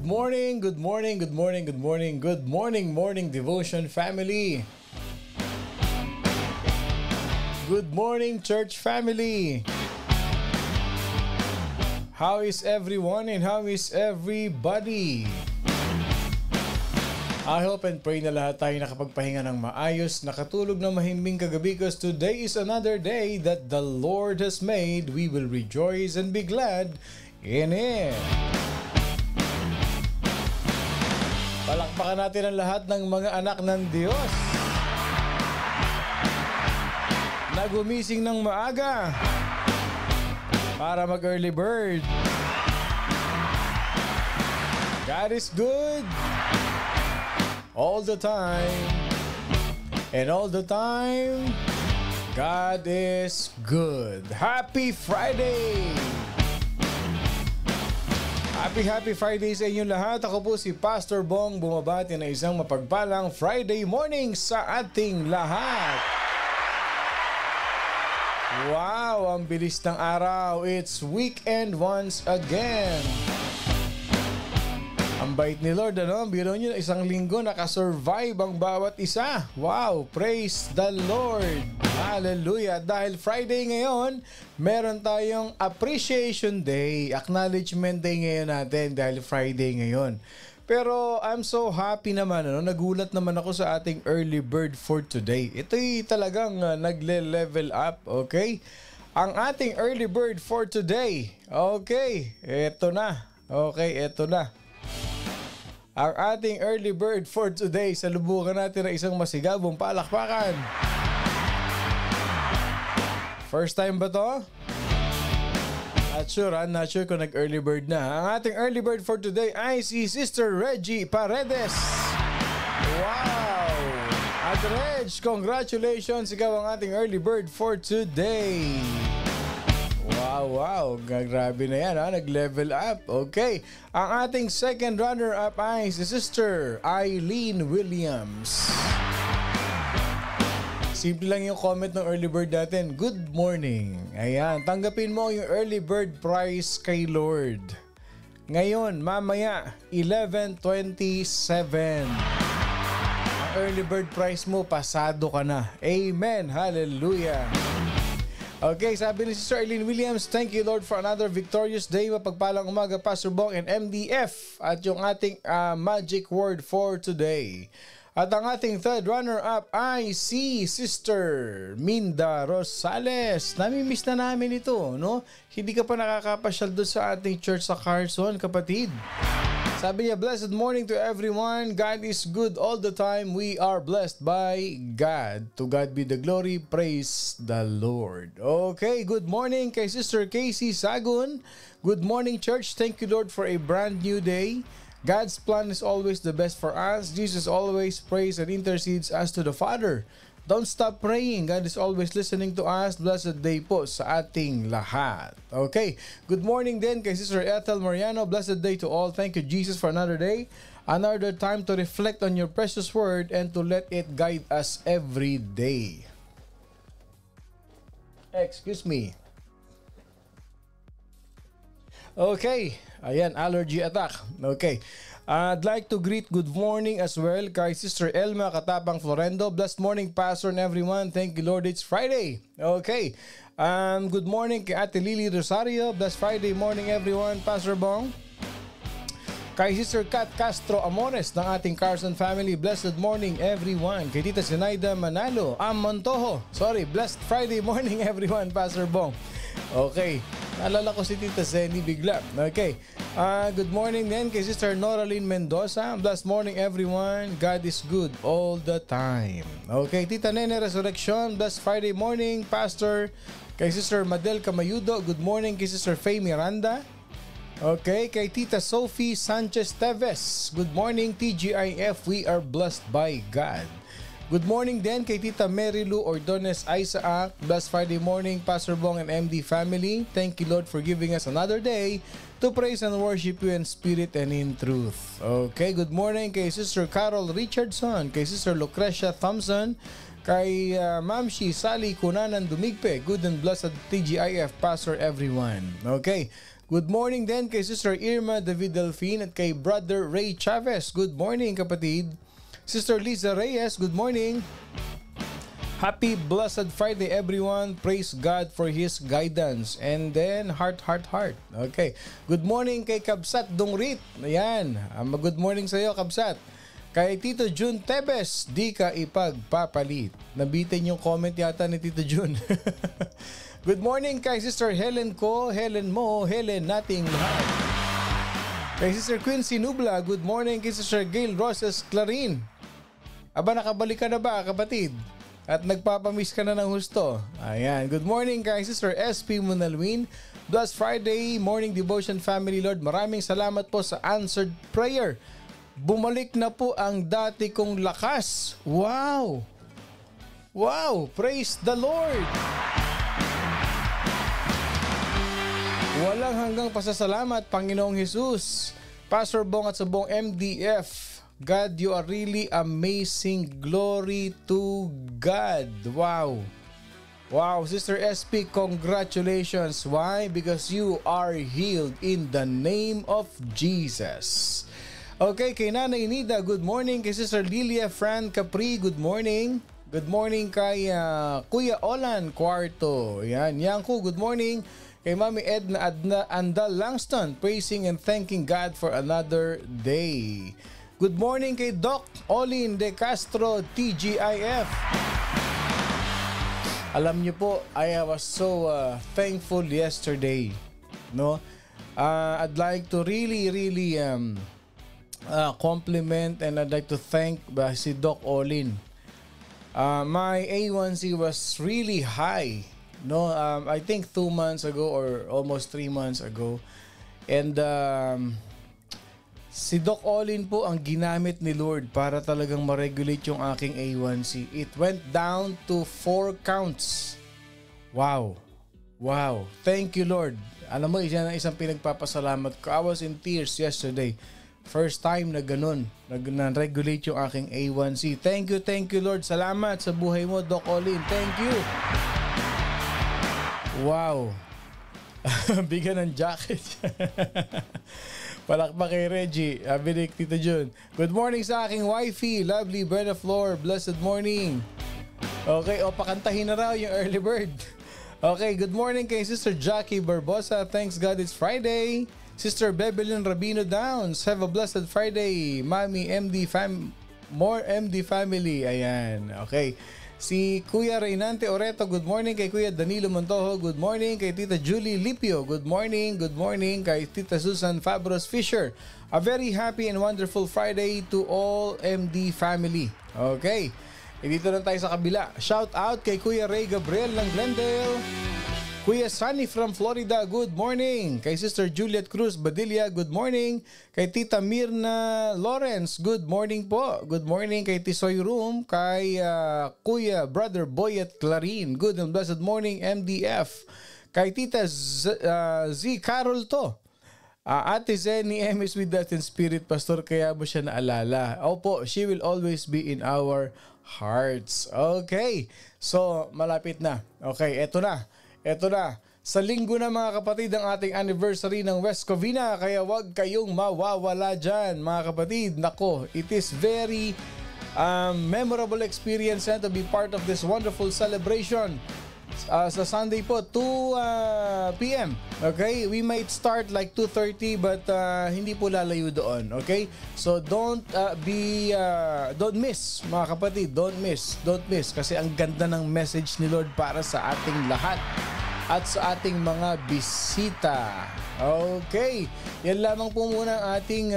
morning, good morning, good morning, good morning, good morning, morning devotion family. Good morning, church family. How is everyone and how is everybody? I hope and pray na lahat tayo nakapagpahinga ng maayos, nakatulog ng mahimbing kagabi because today is another day that the Lord has made. We will rejoice and be glad in it. Palakpakan natin ang lahat ng mga anak ng Diyos na gumising ng maaga para mag-early bird. God is good all the time, and all the time God is good. Happy Friday! Happy Friday sa inyong lahat. Ako po si Pastor Bong, bumabati na isang mapagpalang Friday morning sa ating lahat. Wow, ang bilis ng araw. It's weekend once again. Ang bait ni Lord, ano? Biro nyo, isang linggo nakasurvive ang bawat isa. Wow, praise the Lord. Hallelujah. Dahil Friday ngayon, meron tayong Appreciation Day, Acknowledgement Day ngayon natin dahil Friday ngayon. Pero I'm so happy naman, ano? Nagulat naman ako sa ating early bird for today. Ito'y talagang nagle-level up, okay? Ang ating early bird for today, okay, eto na. Okay, eto na. Ang ating early bird for today, salubukan natin ng isang masigabong palakpakan. First time ba to? Not sure kung nag-early bird na. Ang ating early bird for today ay si Sister Reggie Paredes. Wow! At Reg, congratulations! Ikaw ang ating early bird for today. Wow. Grabe na yan, ha? Nag-level up. Okay. Ang ating second runner-up ay si Sister Eileen Williams. Simple lang yung comment ng early bird natin. Good morning. Ayan, tanggapin mo yung early bird prize kay Lord. Ngayon, mamaya, 11:27. Ang early bird prize mo, pasado ka na. Amen. Hallelujah. Okay, sabi ni Sister Eileen Williams, thank you Lord for another victorious day. Mapagpalang umaga, Pastor Bong and MDF. At yung ating magic word for today. At ang ating third runner-up ay si Sister Minda Rosales. Nami-miss na namin ito, no? Hindi ka pa nakakapasyal doon sa ating church sa Carson, kapatid. Sabi niya, blessed morning to everyone. God is good all the time. We are blessed by God. To God be the glory. Praise the Lord. Okay, good morning kay Sister Casey Sagun. Good morning, church. Thank you, Lord, for a brand new day. God's plan is always the best for us. Jesus always prays and intercedes us to the Father. Don't stop praying. God is always listening to us. Blessed day po sa ating lahat. Okay. Good morning din kay Sister Ethel Mariano. Blessed day to all. Thank you, Jesus, for another day. Another time to reflect on your precious word and to let it guide us every day. Excuse me. Okay. Ayan, allergy attack. Okay. I'd like to greet good morning as well kay Sister Elma Katapang Florendo. Blessed morning, Pastor and everyone. Thank you, Lord. It's Friday. Okay. Good morning kay Ate Lily Rosario. Blessed Friday morning, everyone. Pastor Bong. Kay Sister Kat Castro Amores ng ating Carson family. Blessed morning, everyone. Kay Tita Sinaida Manalo. Montoho. Sorry. Blessed Friday morning, everyone. Pastor Bong. Okay. Naalala ko si Tita Zenny bigla. Okay. Good morning din kay Sister Noraline Mendoza. Blessed morning, everyone. God is good all the time. Okay. Tita Nene Resurrection. Blessed Friday morning, Pastor. Kay Sister Madel Camayudo. Good morning kay Sister Faye Miranda. Okay. Kay Tita Sophie Sanchez Teves. Good morning, TGIF. We are blessed by God. Good morning din kay Tita Mary Lou Ordones Isaac. Blessed Friday morning, Pastor Bong and MD family. Thank you, Lord, for giving us another day to praise and worship you in spirit and in truth. Okay, good morning kay Sister Carol Richardson, kay Sister Lucrecia Thompson, kay Mamshi Sally Kunanan Dumigpe. Good and blessed TGIF, Pastor everyone. Okay, Good morning din kay Sister Irma David Delfin at kay Brother Ray Chavez. Good morning kapatid. Sister Liza Reyes, good morning. Happy Blessed Friday everyone. Praise God for His guidance. And then heart. Okay. Good morning kay Kabsat Dongrit. Ayan. Good morning sa iyo Kabsat. Kay Tito Jun Tebes, di ka ipagpapalit. Nabitin yung comment yata ni Tito Jun. Good morning kay Sister Helen ko, Helen mo, Helen nating lahat. Kay Sister Quincy Nubla, good morning kay Sister Gail Roses Clarin. Aba, nakabalik ka na ba kapatid? At nagpapamiss ka na ng husto. Ayan, good morning kay Sister SP Munalwin. Blessed Friday morning devotion family Lord. Maraming salamat po sa answered prayer. Bumalik na po ang dati kong lakas. Wow! Wow! Praise the Lord! Walang hanggang pasasalamat, Panginoong Jesus. Pastor Bong at sa buong MDF. God, you are really amazing. Glory to God. Wow. Wow, Sister SP, congratulations. Why? Because you are healed in the name of Jesus. Okay, kay Nanay Nida, good morning. Kay Sister Lilia Fran Capri, good morning. Good morning kay Kuya Olan Cuarto. Yan, Yanko, good morning. Kay Mami Edna Andal Langston, praising and thanking God for another day. Good morning kay Doc Olin De Castro, TGIF. Alam niyo po, I was so thankful yesterday. No, I'd like to really compliment and I'd like to thank si Doc Olin. My A1C was really high. No, I think 2 months ago or almost 3 months ago. And si Doc Olin po ang ginamit ni Lord para talagang ma-regulate yung aking A1C. It went down to 4 counts. Wow. Wow. Thank you Lord. Alam mo, isang pinagpapasalamat ko. I was in tears yesterday. First time na ganun. Na-regulate yung aking A1C. Thank you Lord. Salamat sa buhay mo, Doc Olin. Thank you. Wow. Bigyan ng jacket. Palakpak kay Reggie. Binig Tito Jun. Good morning sa aking wifey. Lovely Brenda Flor. Blessed morning. Okay, pakantahin na raw yung early bird. Okay, good morning kay Sister Jackie Barbosa. Thanks God it's Friday. Sister Bebelyn Rabino Downs. Have a blessed Friday. Mami more MD family. Ayan. Okay. Si Kuya Reynante Oreto, good morning. Kay Kuya Danilo Montojo, good morning. Kay Tita Julie Lipio, good morning. Good morning. Kay Tita Susan Fabros Fisher, a very happy and wonderful Friday to all MD family. Okay, dito lang tayo sa kabila. Shout out kay Kuya Ray Gabriel ng Glendale. Kuya Sunny from Florida, good morning. Kay Sister Juliet Cruz Badilla, good morning. Kay Tita Mirna Lawrence, good morning po. Good morning kay Tisoy Room. Kay Kuya Brother Boyet Clarin, good and blessed morning MDF. Kay Tita Z Carol to. Ate Zenny M is with us in spirit, Pastor, kaya mo siya naalala. Opo, she will always be in our hearts. Okay, so malapit na. Okay, eto na. Eto na, sa linggo na mga kapatid ang ating anniversary ng West Covina, kaya wag kayong mawawala dyan mga kapatid. Nako, it is very memorable experience to be part of this wonderful celebration. Sa Sunday po, 2 p.m. Okay? We might start like 2:30 but hindi po lalayo doon. Okay? So don't miss mga kapatid. Don't miss kasi ang ganda ng message ni Lord para sa ating lahat at sa ating mga bisita. Okay. Yan lamang po muna ang ating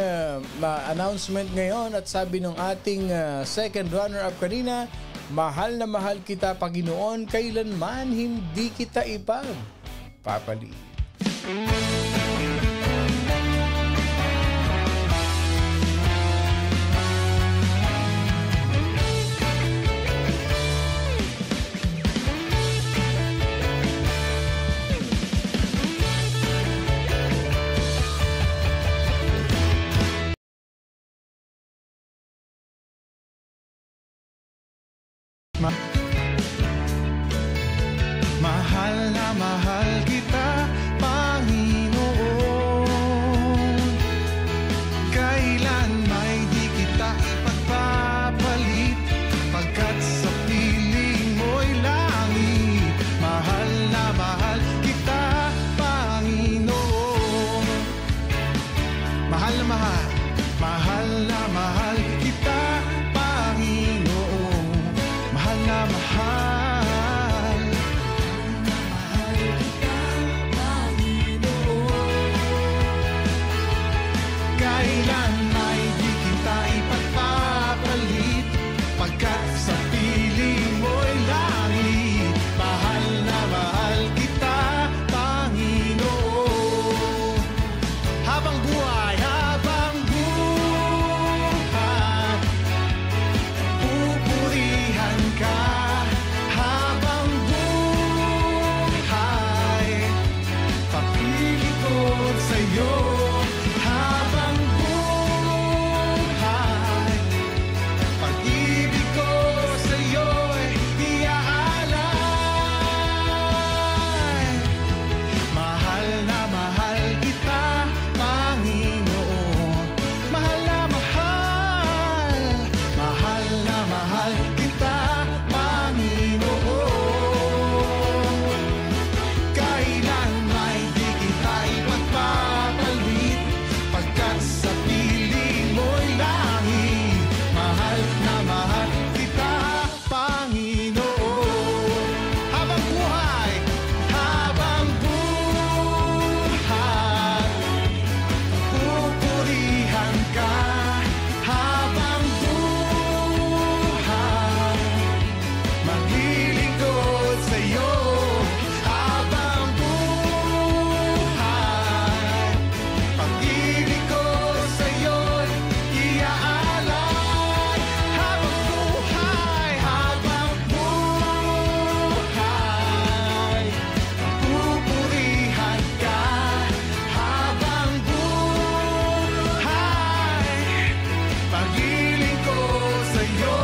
announcement ngayon at sabi ng ating second runner-up kanina, mahal na mahal kita Panginoon, kailanman hindi kita ipagpapalit. Mahal na mahal kita, Panginoon. mahal, mahal na mahal kita, Panginoon. Mahal na mahal, mahal kita, Panginoon. Kailan ay di kita ipagpapalit, pagkat sa piling mo'y langit. Mahal na mahal kita, Panginoon. Habang buhay, pupurihan ka. Habang buhay, papili ko sa'yo. Habang buhay, pag-ibig ko sa'yo'y iaalay. Mahal na mahal kita, Panginoon. Mahal na mahal, mahal na mahal kita, Panginoon. Kailan ay di kita ipagpapalit, pagkat sa piling mo'y langit. Mahal na mahal kita, Panginoon. Habang buhay, pupurihan ka. Habang buhay, maglilingkod sa'yo. Habang buhay, pag-ibig ko sa'yo'y iaalay. Habang buhay, pupurihan ka. Habang buhay, pag-ibig ko sa'yo.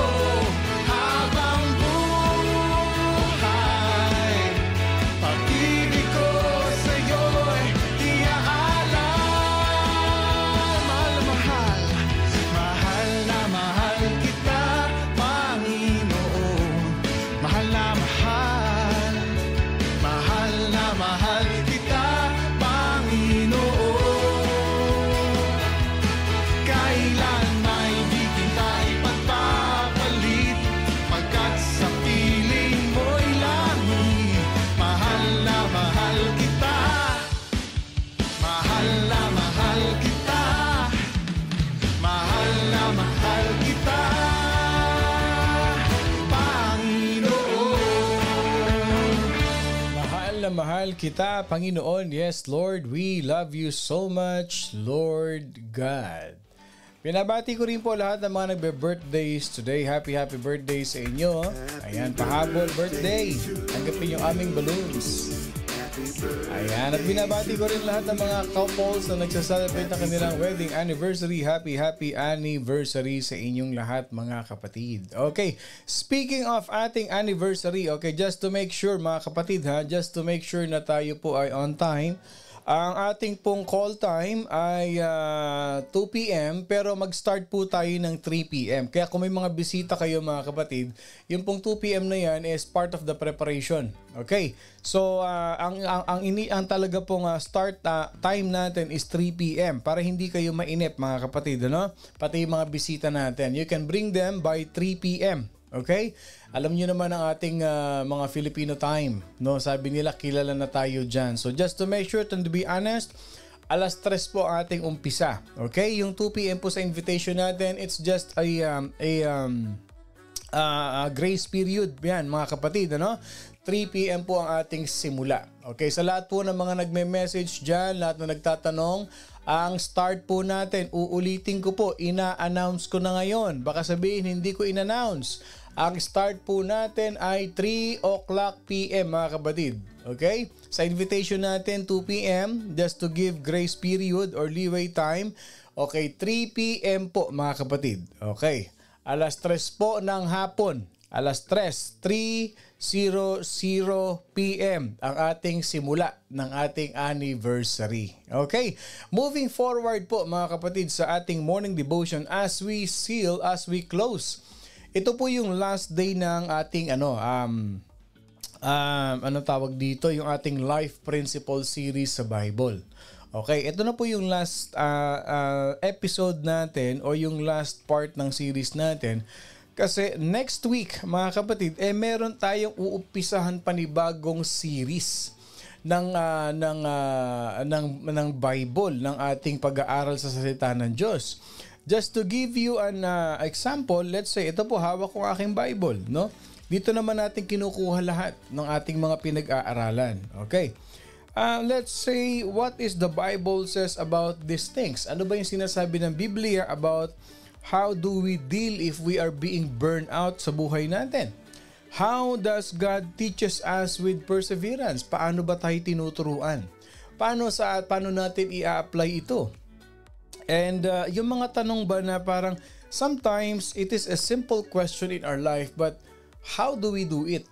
Habang buhay, pag-ibig ko sa'yo'y iaalay. Mahal na mahal, mahal na mahal kita, Panginoon. Mahal na mahal, mahal na mahal kita, Panginoon. Kailan ay di kita ipagpapalit, pagkat sa piling mo'y langit. Mahal na mahal kita, mahal na mahal kita, mahal na mahal kita, Panginoon. Mahal na mahal kita, Panginoon. Yes, Lord, we love you so much, Lord God. Pinabati ko rin po lahat ng mga nagbe-birthdays today. Happy birthday sa inyo. Ayan, pahabol birthday. Tanggapin yung aming balloons. Ayan, at binabati ko rin lahat ng mga couples na nagsaselebrate ng kanilang wedding anniversary. Happy anniversary sa inyong lahat, mga kapatid. Okay, speaking of ating anniversary, okay, just to make sure mga kapatid ha, just to make sure na tayo po ay on time. Ang ating pong call time ay 2 p.m. pero mag-start po tayo ng 3 p.m. Kaya kung may mga bisita kayo mga kapatid, yung pong 2 p.m. na yan is part of the preparation. Okay? So, ang talaga pong start time natin is 3 p.m. para hindi kayo mainip mga kapatid. Ano? Pati yung mga bisita natin. You can bring them by 3 p.m. Okay? Alam niyo naman ang ating mga Filipino time, no? Sabi nila kilala na tayo diyan. So just to make sure, to be honest, alas 3 po ang ating umpisa. Okay? Yung 2 p.m. po sa invitation natin, it's just a grace period. Yan, mga kapatid, ano? 3 p.m. po ang ating simula. Okay? Sa lahat po ng mga nagme-message diyan, lahat na nagtatanong, ang start po natin, uulitin ko po, ina-announce ko na ngayon. Baka sabihin, hindi ko in-announce. Ang start po natin ay 3 o'clock p.m. mga kapatid. Okay? Sa invitation natin, 2 p.m. just to give grace period or leeway time. Okay, 3 p.m. po mga kapatid. Okay. Alas 3 po ng hapon. Alas 3:00 p.m. ang ating simula ng ating anniversary. Okay? Moving forward po mga kapatid sa ating morning devotion as we close. Ito po yung last day ng ating anong tawag dito, yung ating Life Principle series sa Bible. Okay, ito na po yung last episode natin o yung last part ng series natin. Kasi next week, mga kapatid, meron tayong uumpisahan panibagong series ng Bible, ng ating pag-aaral sa salita ng Diyos. Just to give you an example, let's say, ito po, hawak ko aking Bible, no? Dito naman natin kinukuha lahat ng ating mga pinag-aaralan. Okay. Let's say, what is the Bible says about these things? Ano ba yung sinasabi ng Biblia about how do we deal if we are being burned out sa buhay natin? How does God teaches us with perseverance? Paano ba tayo tinuturuan? Paano natin i-apply ito? And yung mga tanong ba na parang sometimes it is a simple question in our life, but how do we do it?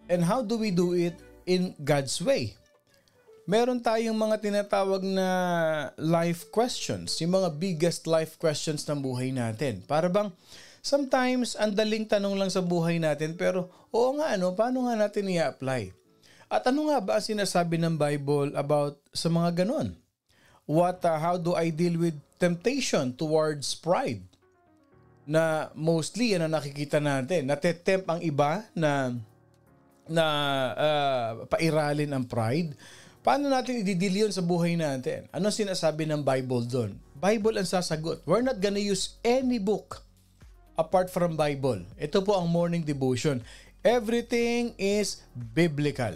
And how do we do it in God's way? Meron tayong mga tinatawag na life questions, yung mga biggest life questions ng buhay natin. Para bang sometimes ang daling tanong lang sa buhay natin, pero oo nga, paano nga natin i-apply? At ano nga ba ang sinasabi ng Bible about sa mga ganon? How do I deal with temptation towards pride? Na mostly yan ang nakikita natin. Natetempt ang iba na pairalin ang pride. Paano natin i-deal yun sa buhay natin? Ano sinasabi ng Bible doon? Bible ang sasagot. We're not gonna use any book apart from Bible. Ito po ang morning devotion. Everything is biblical.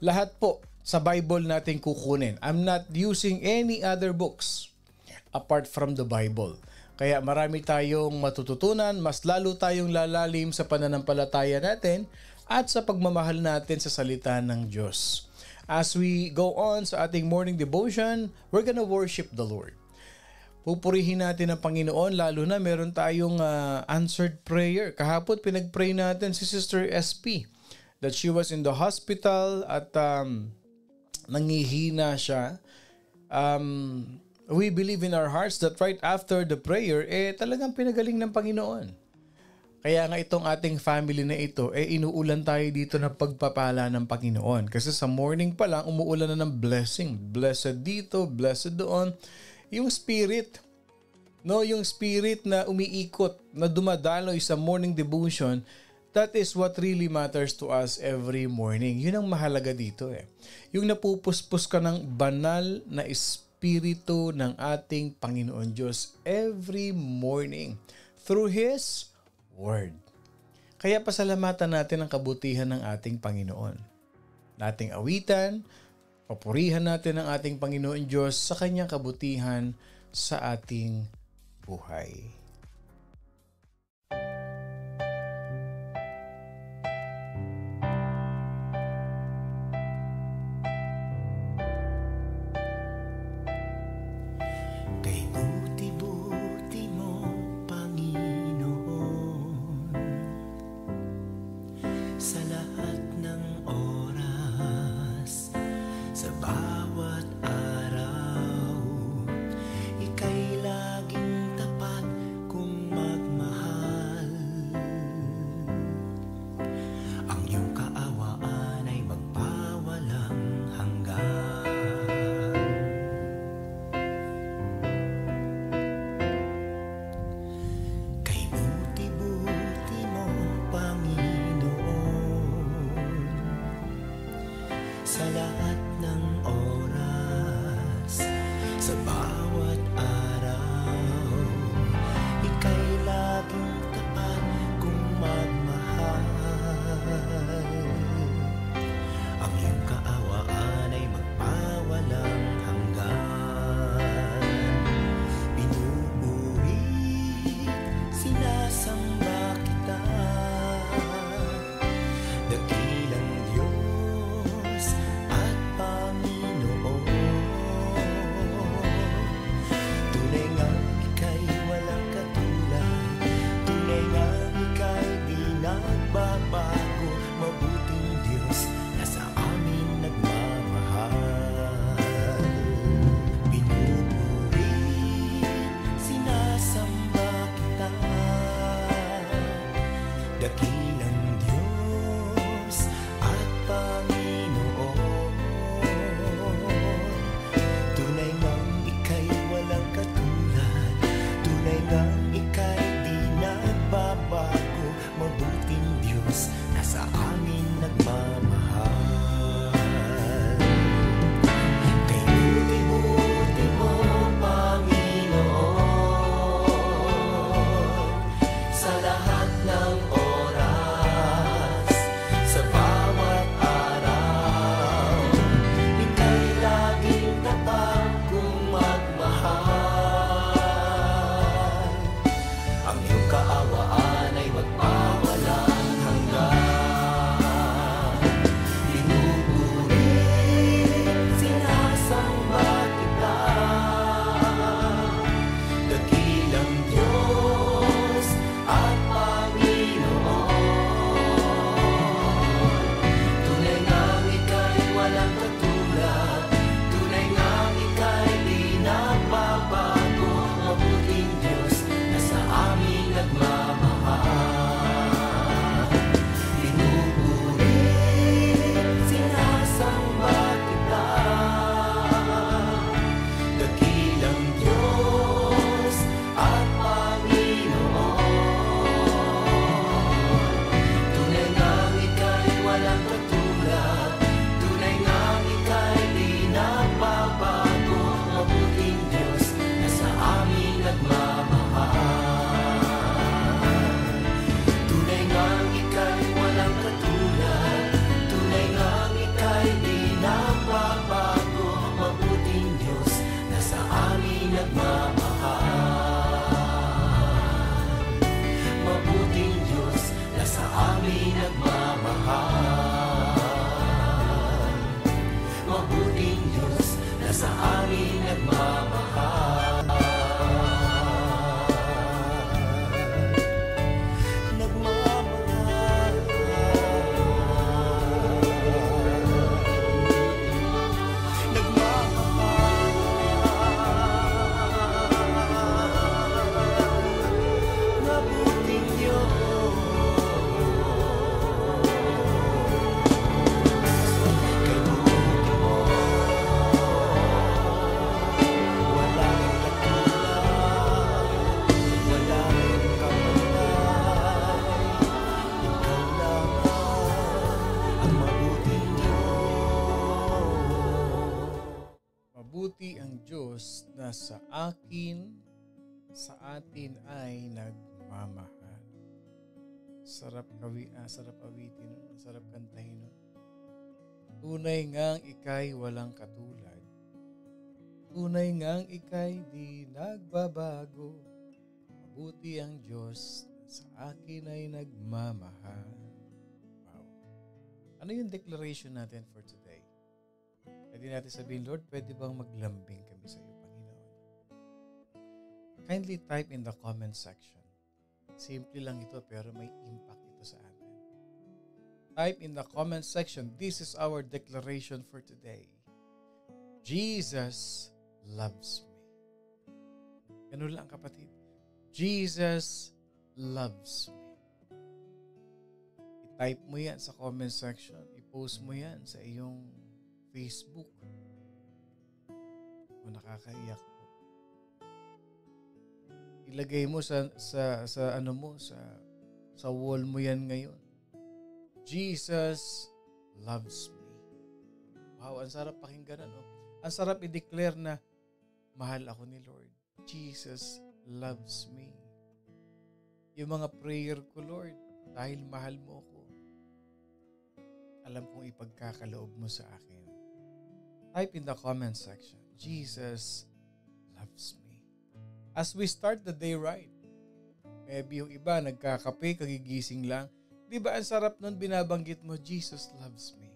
Lahat po sa Bible natin kukunin. I'm not using any other books apart from the Bible. Kaya marami tayong matututunan, mas lalo tayong lalalim sa pananampalataya natin at sa pagmamahal natin sa salita ng Diyos. As we go on sa ating morning devotion, we're gonna worship the Lord. Pupurihin natin ang Panginoon, lalo na meron tayong answered prayer. Kahapon pinag-pray natin si Sister SP that she was in the hospital at nangihina siya. We believe in our hearts that right after the prayer, talagang pinagaling ng Panginoon. Kaya nga itong ating family na ito, inuulan tayo dito ng pagpapala ng Panginoon. Kasi sa morning pa lang, umuulan na ng blessing. Blessed dito, blessed doon. Yung spirit, yung spirit na umiikot, na dumadaloy sa morning devotion, that is what really matters to us every morning. Yun ang mahalaga dito Yung napupuspos ka ng banal na espiritu ng ating Panginoon Diyos every morning through His Word. Kaya pasalamatan natin ang kabutihan ng ating Panginoon. Nating awitan, papurihan natin ang ating Panginoon Diyos sa kanyang kabutihan sa ating buhay. Bawat araw, ika'y laging tapat na sa atin ay nagmamahal. Sarap awitin nun, sarap kantahin nun. Tunay ngang ika'y walang katulad. Tunay ngang ika'y di nagbabago. Mabuti ang Diyos na sa akin ay nagmamahal. Wow. Ano yung declaration natin for today? Pwede natin sabihin, Lord, pwede bang maglambing kami sa iyo, Panginoon? Kindly type in the comment section. Simple lang ito pero may impact ito sa atin. Type in the comment section, this is our declaration for today. Jesus loves me. Ganun lang kapatid. Jesus loves me. I-type mo yan sa comment section. I-post mo yan sa iyong Facebook. O nakakaiyak po. Ilagay mo sa wall mo yan ngayon. Jesus loves me. Wow, ang sarap pakinggan, ano? Ang sarap i-declare na mahal ako ni Lord. Jesus loves me. Yung mga prayer ko, Lord, dahil mahal mo ako, alam kong ipagkakaloob mo sa akin. Type in the comment section, Jesus loves me. As we start the day right, maybe yung iba nagkakape, kagigising lang. Di ba ang sarap nun binabanggit mo, Jesus loves me.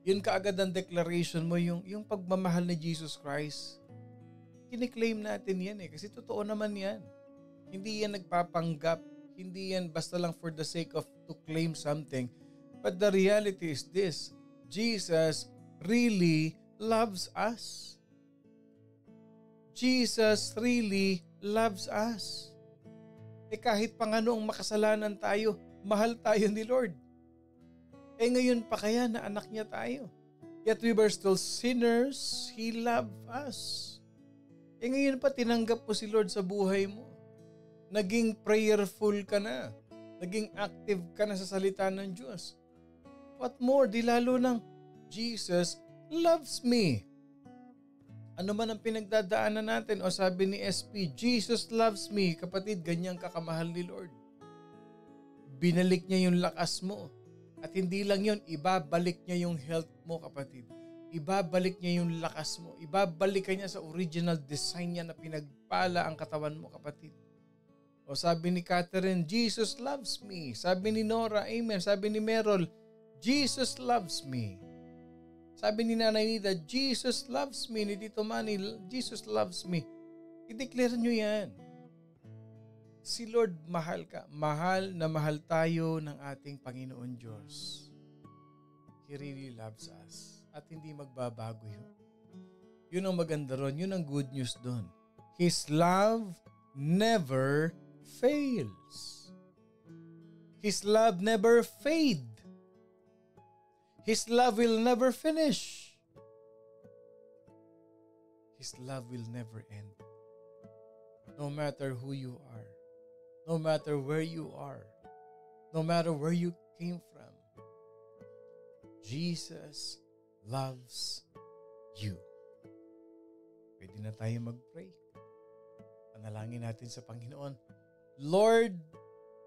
Yun kaagad ang declaration mo, yung pagmamahal ni Jesus Christ. Kiniklaim natin yan kasi totoo naman yan. Hindi yan nagpapanggap. Hindi yan basta lang for the sake of to claim something. But the reality is this, Jesus really loves us. Jesus really loves us. Kahit pa nga noong makasalanan tayo, mahal tayo ni Lord. Ngayon pa kaya na anak niya tayo. Yet we were still sinners, He loved us. Ngayon pa tinanggap mo si Lord sa buhay mo. Naging prayerful ka na. Naging active ka na sa salita ng Diyos. What more, di lalo ng Jesus loves me. Ano man ang pinagdadaanan natin o sabi ni SP, Jesus loves me. Kapatid, ganyang kakamahal ni Lord. Binalik niya yung lakas mo. At hindi lang yun, ibabalik niya yung health mo, kapatid. Ibabalik niya yung lakas mo. Ibabalik niya sa original design niya na pinagpala ang katawan mo, kapatid. O sabi ni Catherine, Jesus loves me. Sabi ni Nora, amen. Sabi ni Merol, Jesus loves me. Sabi ni Nanay Nida, Jesus loves me. Ni Tito Manny, Jesus loves me. I-declare nyo yan. Si Lord mahal ka. Mahal na mahal tayo ng ating Panginoon Diyos. He really loves us. At hindi magbabago yun. Yun ang maganda ron. Yun ang good news doon. His love never fails. His love never fades. His love will never finish. His love will never end. No matter who you are, no matter where you are, no matter where you came from, Jesus loves you. Pwede na tayo mag-pray. Panalangin natin sa Panginoon. Lord,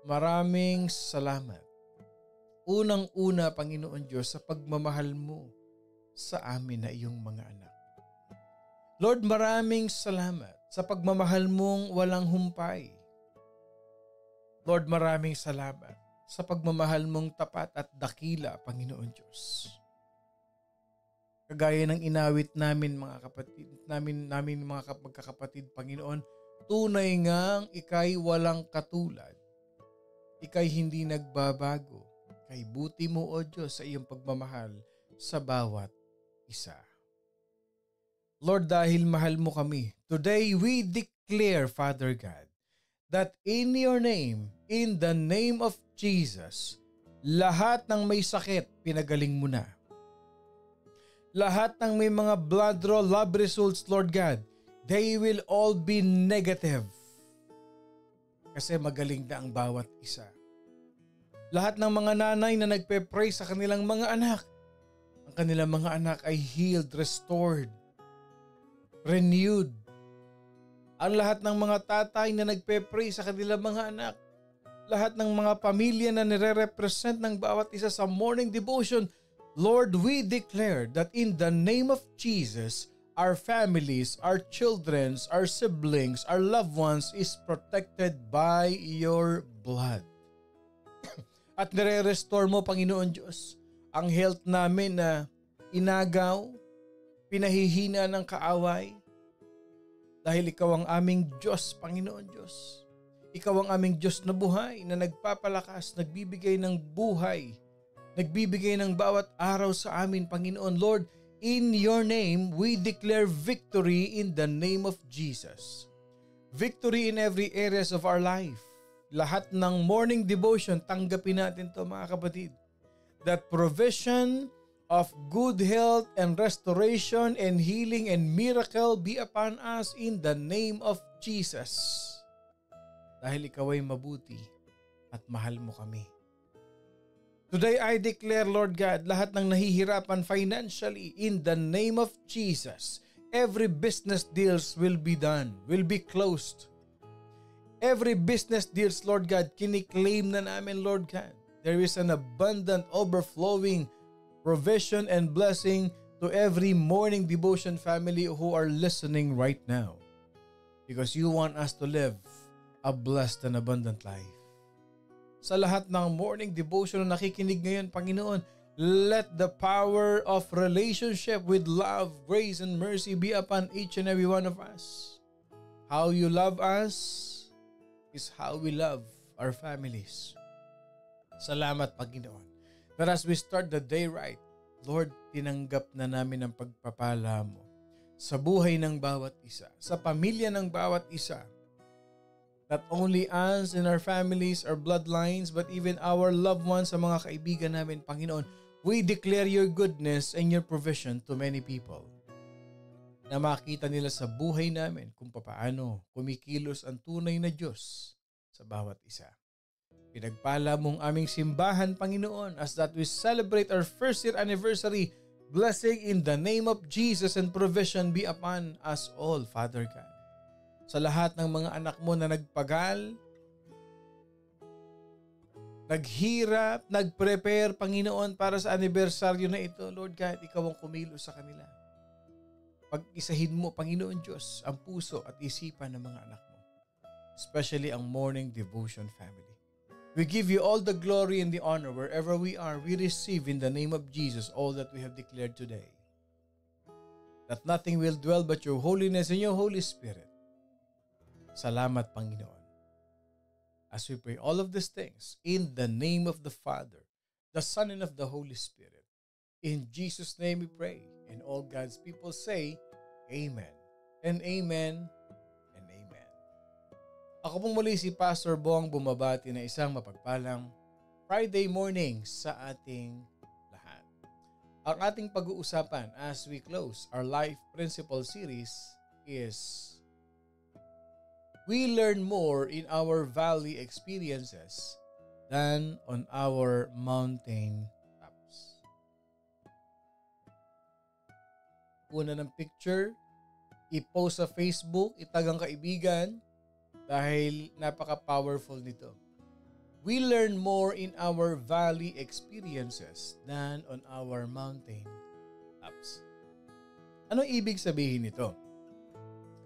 maraming salamat. Unang-una, Panginoon Diyos, sa pagmamahal mo sa amin na iyong mga anak. Lord, maraming salamat sa pagmamahal mong walang humpay. Lord, maraming salamat sa pagmamahal mong tapat at dakila, Panginoon Diyos. Kagaya ng inawit namin mga kapatid, namin mga magkakapatid, Panginoon, tunay ngang ika'y walang katulad. Ika'y hindi nagbabago. Kay buti mo, O Diyos, sa iyong pagmamahal sa bawat isa. Lord, dahil mahal mo kami, today we declare, Father God, that in your name, in the name of Jesus, lahat ng may sakit, pinagaling mo na. Lahat ng may mga blood draw lab results, Lord God, they will all be negative. Kasi magaling na ang bawat isa. Lahat ng mga nanay na nagpe-pray sa kanilang mga anak, ang kanilang mga anak ay healed, restored. renewed. Ang lahat ng mga tatay na nagpe-pray sa kanilang mga anak, lahat ng mga pamilya na nire-represent ng bawat isa sa morning devotion, Lord, we declare that in the name of Jesus, our families, our children, our siblings, our loved ones is protected by your blood. At nire-restore mo, Panginoon Diyos, ang health namin na inagaw, pinahihina ng kaaway. Dahil ikaw ang aming Diyos, Panginoon Diyos. Ikaw ang aming Diyos na buhay, na nagpapalakas, nagbibigay ng buhay, nagbibigay ng bawat araw sa amin, Panginoon. Lord, in your name, we declare victory in the name of Jesus. Victory in every areas of our life. Lahat ng morning devotion, tanggapin natin to, mga kapatid. That provision of good health and restoration and healing and miracle be upon us in the name of Jesus. Dahil ikaw ay mabuti at mahal mo kami. Today I declare, Lord God, lahat ng nahihirapan financially in the name of Jesus, every business deals will be done, will be closed. Every business deals, Lord God, kiniklaim na namin, Lord God. There is an abundant, overflowing provision and blessing to every morning devotion family who are listening right now. Because you want us to live a blessed and abundant life. Sa lahat ng morning devotion na nakikinig ngayon, Panginoon, let the power of relationship with love, grace, and mercy be upon each and every one of us. How you love us is how we love our families. Salamat, Panginoon. That as we start the day right, Lord, tinanggap na namin ang pagpapala mo sa buhay ng bawat isa, sa pamilya ng bawat isa. Not only us and our families, our bloodlines, but even our loved ones, sa mga kaibigan namin, Panginoon, we declare your goodness and your provision to many people. Na makita nila sa buhay namin kung paano kumikilos ang tunay na Diyos sa bawat isa. Pinagpala mong aming simbahan, Panginoon, as that we celebrate our first year anniversary. Blessing in the name of Jesus and provision be upon us all, Father God. Sa lahat ng mga anak mo na nagpagal, naghirap, nagprepare, Panginoon, para sa anibersaryo na ito, Lord God, ikaw ang kumilos sa kanila. Pag-isahin mo, Panginoon Diyos, ang puso at isipan ng mga anak mo, especially ang morning devotion family. We give you all the glory and the honor wherever we are. We receive in the name of Jesus all that we have declared today. That nothing will dwell but your holiness and your Holy Spirit. Salamat, Panginoon. As we pray all of these things in the name of the Father, the Son, and of the Holy Spirit. In Jesus' name we pray. And all God's people say, Amen. And Amen. And Amen. Ako pong muli si Pastor Bong bumabati na isang mapagpalang Friday morning sa ating lahat. Ang ating pag-uusapan as we close our Life Principle series is we learn more in our valley experiences than on our mountain tops. Una ng picture, i-post sa Facebook, itag ang kaibigan dahil napaka-powerful nito. We learn more in our valley experiences than on our mountain tops. Ano ibig sabihin nito?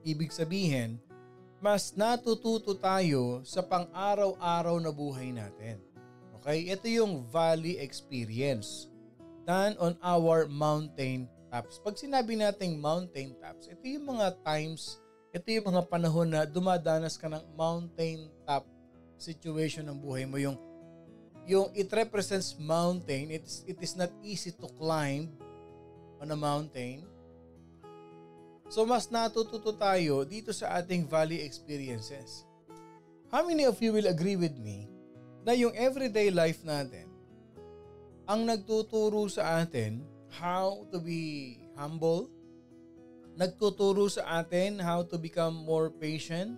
Ibig sabihin, mas natututo tayo sa pang-araw-araw na buhay natin. Okay? Ito yung valley experience than on our mountain tops. Pag sinabi nating mountain tops, ito yung mga times, ito yung mga panahon na dumadanas ka ng mountain top situation ng buhay mo. Yung it represents mountain. It is not easy to climb on a mountain. So mas natututo tayo dito sa ating valley experiences. How many of you will agree with me na yung everyday life natin ang nagtuturo sa atin how to be humble, nagtuturo sa atin how to become more patient,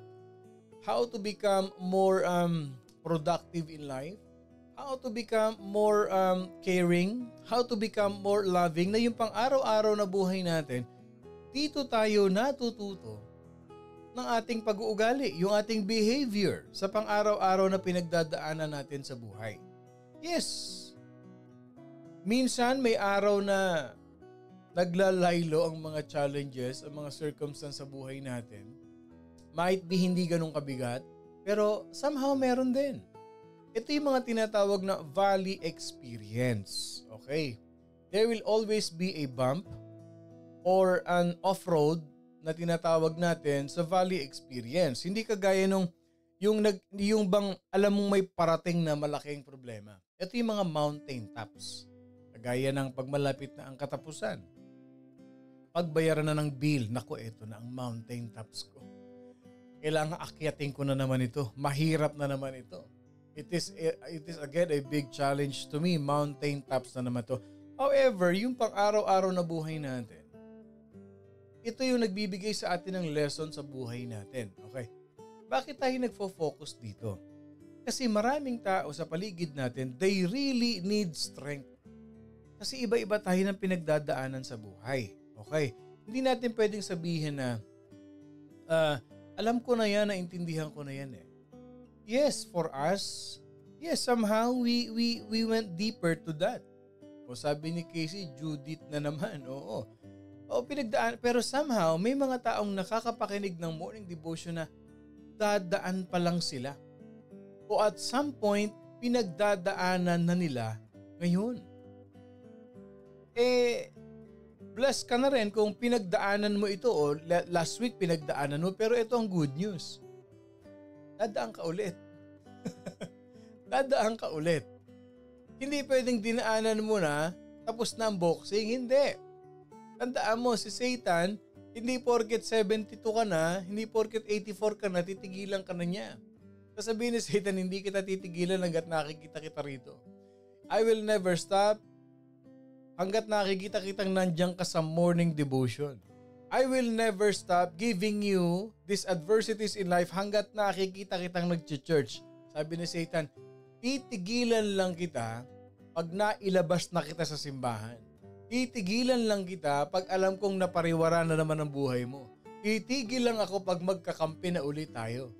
how to become more productive in life, how to become more caring, how to become more loving, na yung pang araw-araw na buhay natin, dito tayo natututo ng ating pag-uugali, yung ating behavior sa pang-araw-araw na pinagdadaanan natin sa buhay. Yes, minsan may araw na naglalaylo ang mga challenges, ang mga circumstances sa buhay natin. Might be hindi ganun kabigat, pero somehow meron din. Ito yung mga tinatawag na valley experience. Okay? There will always be a bump or an off-road na tinatawag natin sa valley experience. Hindi kagaya nung yung bang alam mong may parating na malaking problema. Ito yung mga mountain tops. Kagaya ng pagmalapit na ang katapusan. Pagbayaran na ng bill, naku, ito na ang mountain tops ko. Kailangan akyatin ko na naman ito. Mahirap na naman ito. It is again a big challenge to me. Mountain tops na naman to. However, yung pang-araw-araw na buhay natin, ito yung nagbibigay sa atin ng lesson sa buhay natin. Okay? Bakit tayo nagfo-focus dito? Kasi maraming tao sa paligid natin, they really need strength. Kasi iba-iba tayo ng pinagdadaanan sa buhay. Okay? Hindi natin pwedeng sabihin na, alam ko na yan, naintindihan ko na yan eh. Yes, for us, yes, somehow we went deeper to that. O sabi ni Casey, Judith na naman, oo. O pinagdaan, pero somehow may mga taong nakakapakinig ng morning devotion na dadaan pa lang sila. O at some point, pinagdadaanan na nila ngayon. Blessed ka na rin kung pinagdaanan mo ito o last week pinagdaanan mo, pero ito ang good news. Dadaan ka ulit. Dadaan ka ulit. Hindi pwedeng dinaanan mo na tapos na ang boxing, hindi. Tandaan mo, si Satan, hindi porket 72 ka na, hindi porket 84 ka na, titigilan ka na niya. Sasabihin ni Satan, hindi kita titigilan hanggat nakikita kita rito. I will never stop hanggat nakikita kitang nandiyan ka sa morning devotion. I will never stop giving you these adversities in life hanggat nakikita kitang nag-church. Sabi ni Satan, titigilan lang kita pag nailabas na kita sa simbahan. Titigilan lang kita pag alam kong napariwara na naman ang buhay mo. Titigil lang ako pag magkakampi na ulit tayo.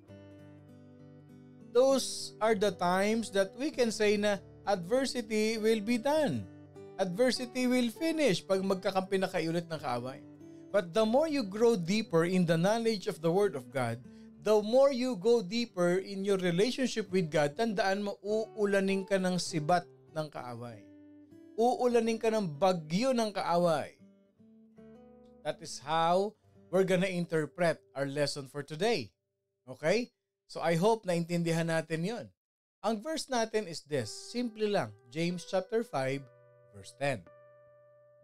Those are the times that we can say na adversity will be done. Adversity will finish pag magkakampi na kayo ulit ng kaaway. But the more you grow deeper in the knowledge of the Word of God, the more you go deeper in your relationship with God, tandaan mo, uulanin ka ng sibat ng kaaway. Uulanin ka ng bagyo ng kaaway. That is how we're gonna interpret our lesson for today. Okay? So I hope naintindihan natin yon. Ang verse natin is this. Simple lang. James chapter 5, verse 10.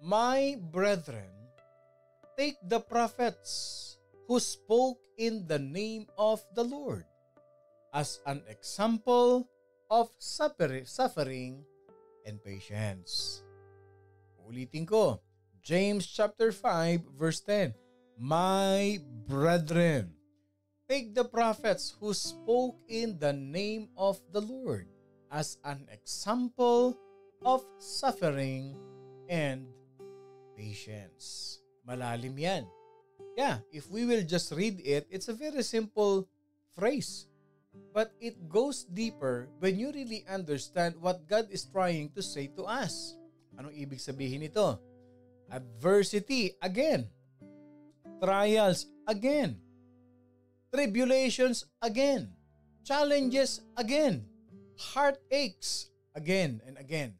My brethren, take the prophets who spoke in the name of the Lord as an example of suffering and patience. Ulitin ko. James chapter 5 verse 10. My brethren, take the prophets who spoke in the name of the Lord as an example of suffering and patience. Malalim yan. Yeah, if we will just read it, it's a very simple phrase. But it goes deeper when you really understand what God is trying to say to us. Anong ibig sabihin nito? Adversity again. Trials again. Tribulations again. Challenges again. Heartaches again and again.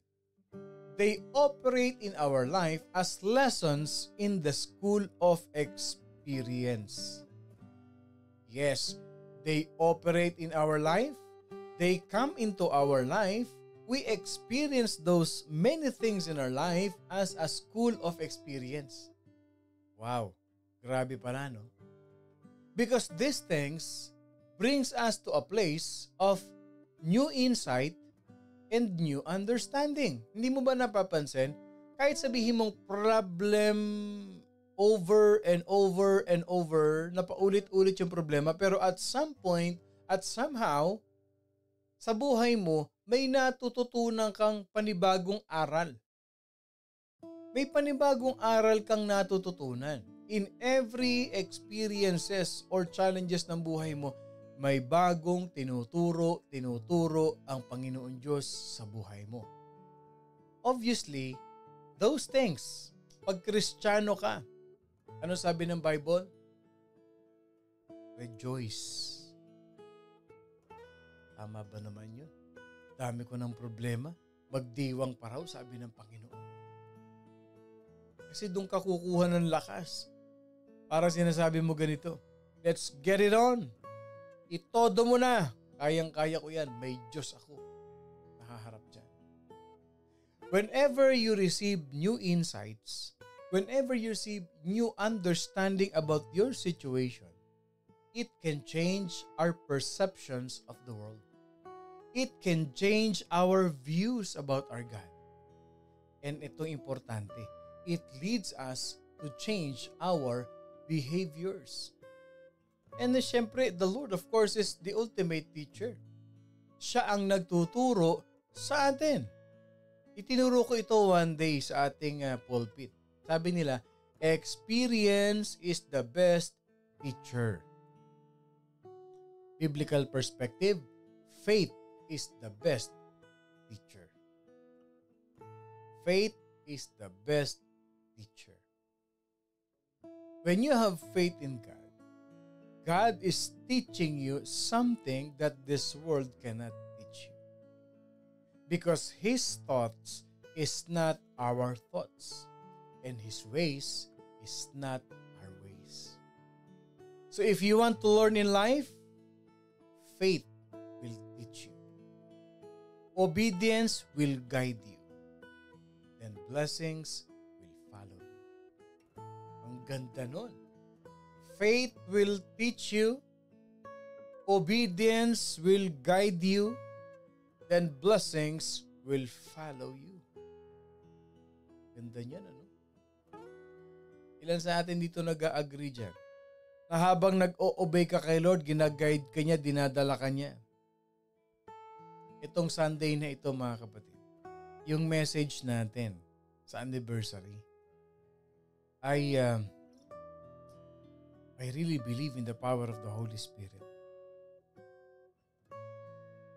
They operate in our life as lessons in the school of experience. Yes, they operate in our life. They come into our life. We experience those many things in our life as a school of experience. Wow, grabe pala, no? Because these things brings us to a place of new insight and new understanding. Hindi mo ba napapansin? Kahit sabihin mong problem over and over and over, na paulit-ulit yung problema, pero at some point, at somehow, sa buhay mo, may natututunan kang panibagong aral. May panibagong aral kang natututunan. In every experiences or challenges ng buhay mo, may bagong tinuturo ang Panginoon Diyos sa buhay mo. Obviously, those things, pag Kristiyano ka, ano sabi ng Bible? Rejoice. Tama ba naman yun? Dami ko ng problema. Magdiwang pa raw, sabi ng Panginoon. Kasi doon ka kukuha ng lakas. Para sinasabi mo ganito, let's get it on. Itodo mo na. Kayang-kaya ko yan. May Diyos ako. Nakaharap dyan. Whenever you receive new insights, whenever you receive new understanding about your situation, it can change our perceptions of the world. It can change our views about our God. And itong importante, it leads us to change our behaviors. And syempre, the Lord of course is the ultimate teacher. Siya ang nagtuturo sa atin. Itinuro ko ito one day sa ating pulpit. Sabi nila, experience is the best teacher. Biblical perspective, faith is the best teacher. Faith is the best teacher. When you have faith in God, God is teaching you something that this world cannot teach you. Because His thoughts is not our thoughts, and His ways is not our ways. So if you want to learn in life, faith will teach you. Obedience will guide you. Then blessings will follow you. Ang ganda nun. Faith will teach you. Obedience will guide you. Then blessings will follow you. Ganda niyan, ano? Ilan sa atin dito nag-agree dyan? Na habang nag-o-obey ka kay Lord, ginaguide ka niya, dinadala ka niya. Itong Sunday na ito mga kapatid, yung message natin sa anniversary, I really believe in the power of the Holy Spirit.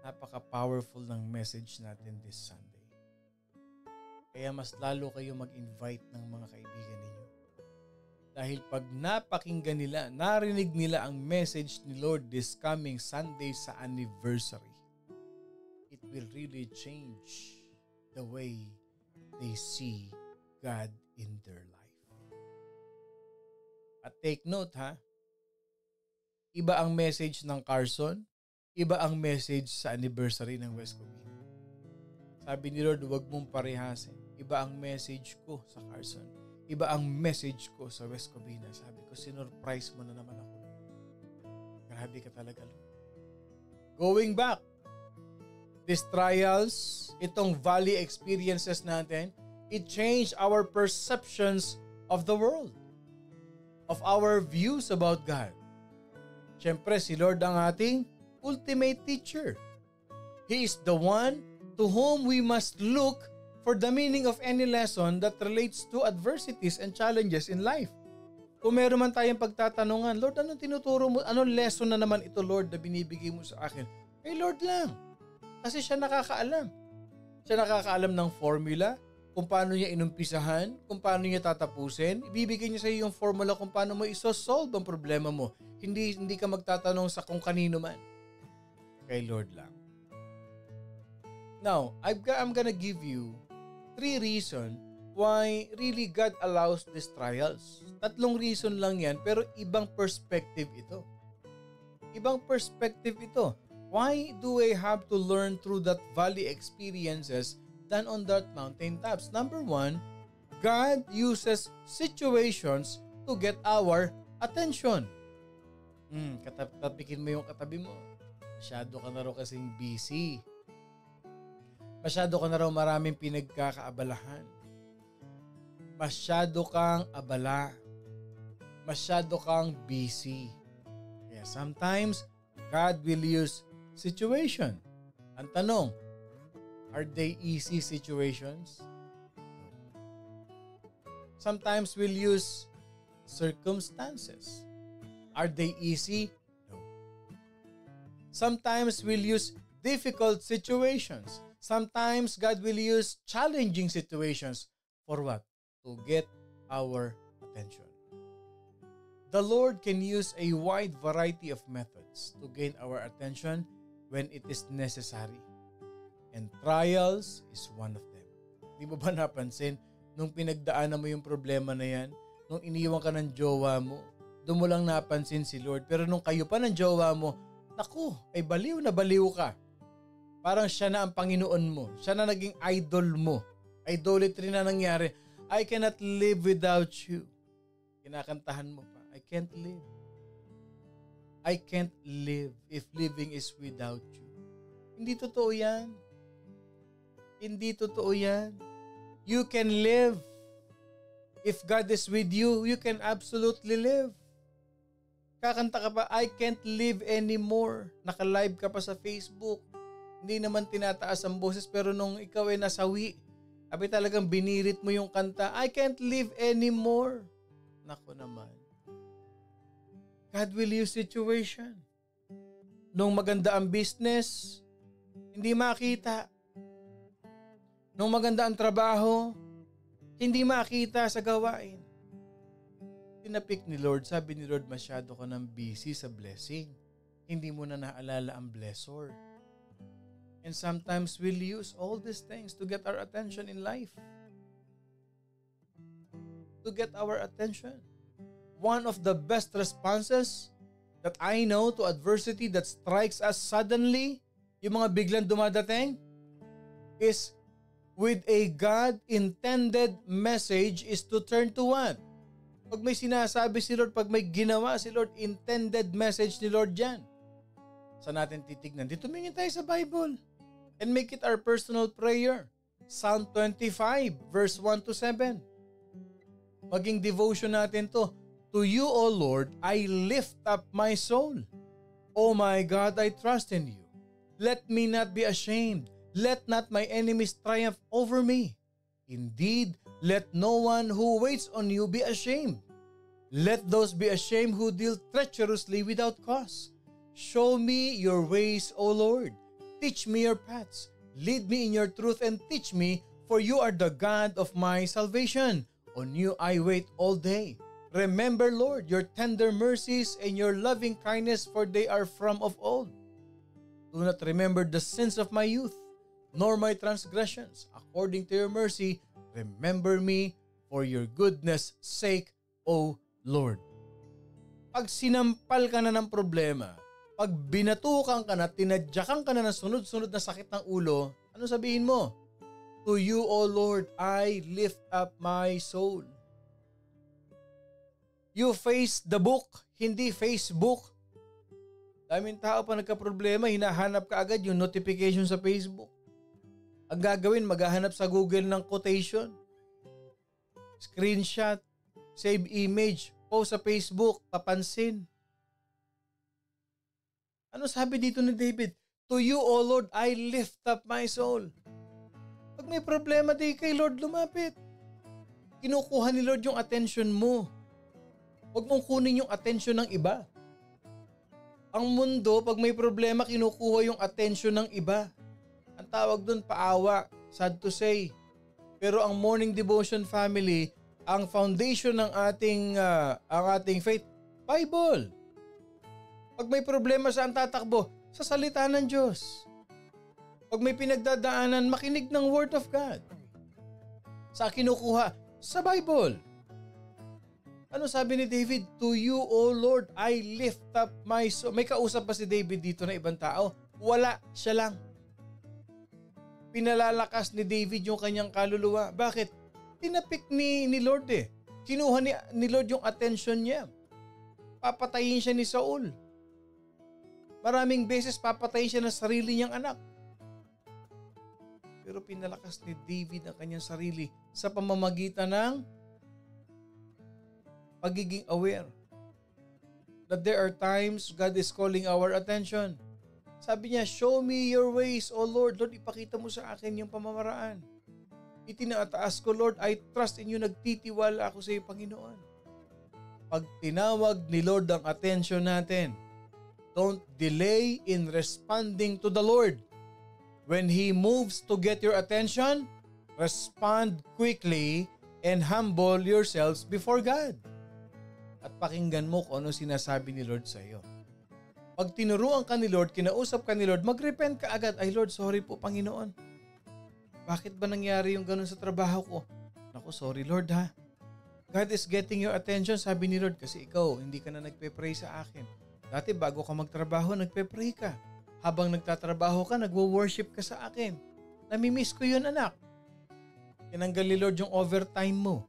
Napaka-powerful ng message natin this Sunday. Kaya mas lalo kayo mag-invite ng mga kaibigan ninyo. Dahil pag napakinggan nila, narinig nila ang message ni Lord this coming Sunday sa anniversary, it will really change the way they see God in their life. At take note ha, iba ang message ng Carson, iba ang message sa anniversary ng West Covina. Sabi ni Lord, huwag mong parehasin. Iba ang message ko sa Carson, iba ang message ko sa West Covina. Sabi ko, sinurprise mo na naman ako. Grabe ka talaga, Lord. Going back, these trials, itong valley experiences natin, it changed our perceptions of the world, of our views about God. Siyempre, si Lord ang ating ultimate teacher. He is the one to whom we must look for the meaning of any lesson that relates to adversities and challenges in life. Kung meron man tayong pagtatanungan, Lord, anong tinuturo mo? Anong lesson na naman ito, Lord, na binibigay mo sa akin? Kay Lord lang. Kasi siya nakakaalam. Siya nakakaalam ng formula, kung paano niya inumpisahan, kung paano niya tatapusin. Ibibigay niya sa iyo yung formula kung paano mo isosolve ang problema mo. Hindi ka magtatanong sa kung kanino man. Kay Lord lang. Now, I'm gonna give you 3 reasons why really God allows these trials. 3 reason lang yan, pero ibang perspective ito. Ibang perspective ito. Why do I have to learn through that valley experiences than on that mountain tops? Number 1, God uses situations to get our attention. Tapikin mo yung katabi mo. Masyado ka na raw kasing busy. Masyado ka na raw maraming pinagkakaabalahan. Masyado kang abala. Masyado kang busy. Kaya sometimes, God will use situation. Ang tanong, are they easy situations? Sometimes we'll use circumstances. Are they easy? No. Sometimes we'll use difficult situations. Sometimes God will use challenging situations for what? To get our attention. The Lord can use a wide variety of methods to gain our attention when it is necessary. And trials is one of them. Di mo ba napansin, nung pinagdaanan mo yung problema na yan, nung iniwan ka ng jowa mo, doon mo lang napansin si Lord. Pero nung kayo pa ng jowa mo, naku, ay baliw na baliw ka. Parang siya na ang Panginoon mo. Siya na naging idol mo. Idolatry na nangyari. I cannot live without you. Kinakantahan mo pa. I can't live. I can't live if living is without you. Hindi totoo yan. Hindi totoo yan. You can live. If God is with you, you can absolutely live. Kakanta ka pa, I can't live anymore. Naka-live ka pa sa Facebook. Hindi naman tinataas ang boses pero nung ikaw ay nasawi, abi talagang binirit mo yung kanta, I can't live anymore. Nako naman. God will use situation. Nung maganda ang business, hindi makita. Nung maganda ang trabaho, hindi makita sa gawain. Tinapik ni Lord, sabi ni Lord, masyado ka nang busy sa blessing. Hindi mo na naalala ang blessor. And sometimes we'll use all these things to get our attention in life. To get our attention. One of the best responses that I know to adversity that strikes us suddenly, yung mga biglang dumadating, is with a God-intended message is to turn to what? Pag may sinasabi si Lord, pag may ginawa si Lord, intended message ni Lord dyan. Saan natin titignan? Dito tumingin tayo sa Bible and make it our personal prayer. Psalm 25 verse 1 to 7. Maging devotion natin to. To you, O Lord, I lift up my soul. O my God, I trust in you. Let me not be ashamed. Let not my enemies triumph over me. Indeed, let no one who waits on you be ashamed. Let those be ashamed who deal treacherously without cause. Show me your ways, O Lord. Teach me your paths. Lead me in your truth and teach me, for you are the God of my salvation. On you I wait all day. Remember, Lord, your tender mercies and your loving kindness, for they are from of old. Do not remember the sins of my youth, nor my transgressions. According to your mercy, remember me for your goodness' sake, O Lord. Pag sinampal ka na ng problema, pag binatukan ka na, tinadyakan ka na ng sunod-sunod na sakit ng ulo, ano sabihin mo? To you, O Lord, I lift up my soul. You face the book, hindi Facebook. Daming tao pa nagka-problema, hinahanap ka agad yung notification sa Facebook. Ang gagawin, maghahanap sa Google ng quotation, screenshot, save image, post sa Facebook, papansin. Ano sabi dito ni David? To you, O Lord, I lift up my soul. Pag may problema, di kay Lord lumapit. Kinukuha ni Lord yung attention mo. Huwag mong kunin yung attention ng iba. Ang mundo, pag may problema, kinukuha yung attention ng iba. Ang tawag doon, paawa, sad to say. Pero ang morning devotion family, ang foundation ng ating faith, Bible. Pag may problema, saan tatakbo? Sa salita ng Diyos. Pag may pinagdadaanan, makinig ng Word of God. Sa kinukuha? Sa Bible. Ano sabi ni David? To you, O Lord, I lift up my soul. May kausap pa si David dito na ibang tao? Wala, siya lang. Pinalalakas ni David yung kanyang kaluluwa. Bakit? Tinapik ni Lord eh. Kinuha ni Lord yung attention niya. Papatayin siya ni Saul. Maraming beses papatayin siya ng sarili niyang anak. Pero pinalakas ni David ang kanyang sarili sa pamamagitan ng pagiging aware that there are times God is calling our attention. Sabi niya, show me your ways, O Lord. Lord, ipakita mo sa akin yung pamamaraan. Itinataas ko, Lord, I trust in you. Nagtitiwala ako sa iyo, Panginoon. pag tinawag ni Lord ang attention natin, don't delay in responding to the Lord. When He moves to get your attention, respond quickly and humble yourselves before God. At pakinggan mo kung ano sinasabi ni Lord sa iyo. Pag tinuruan ka ni Lord, kinausap ka ni Lord, mag-repent ka agad. Ay Lord, sorry po Panginoon. Bakit ba nangyari yung ganun sa trabaho ko? Naku, sorry Lord ha. God is getting your attention, sabi ni Lord, kasi ikaw, hindi ka na nagpe-pray sa akin. Dati bago ka magtrabaho, nagpe-pray ka. Habang nagtatrabaho ka, nagwo-worship ka sa akin. Namimiss ko yun anak. Tinanggal ni Lord yung overtime mo.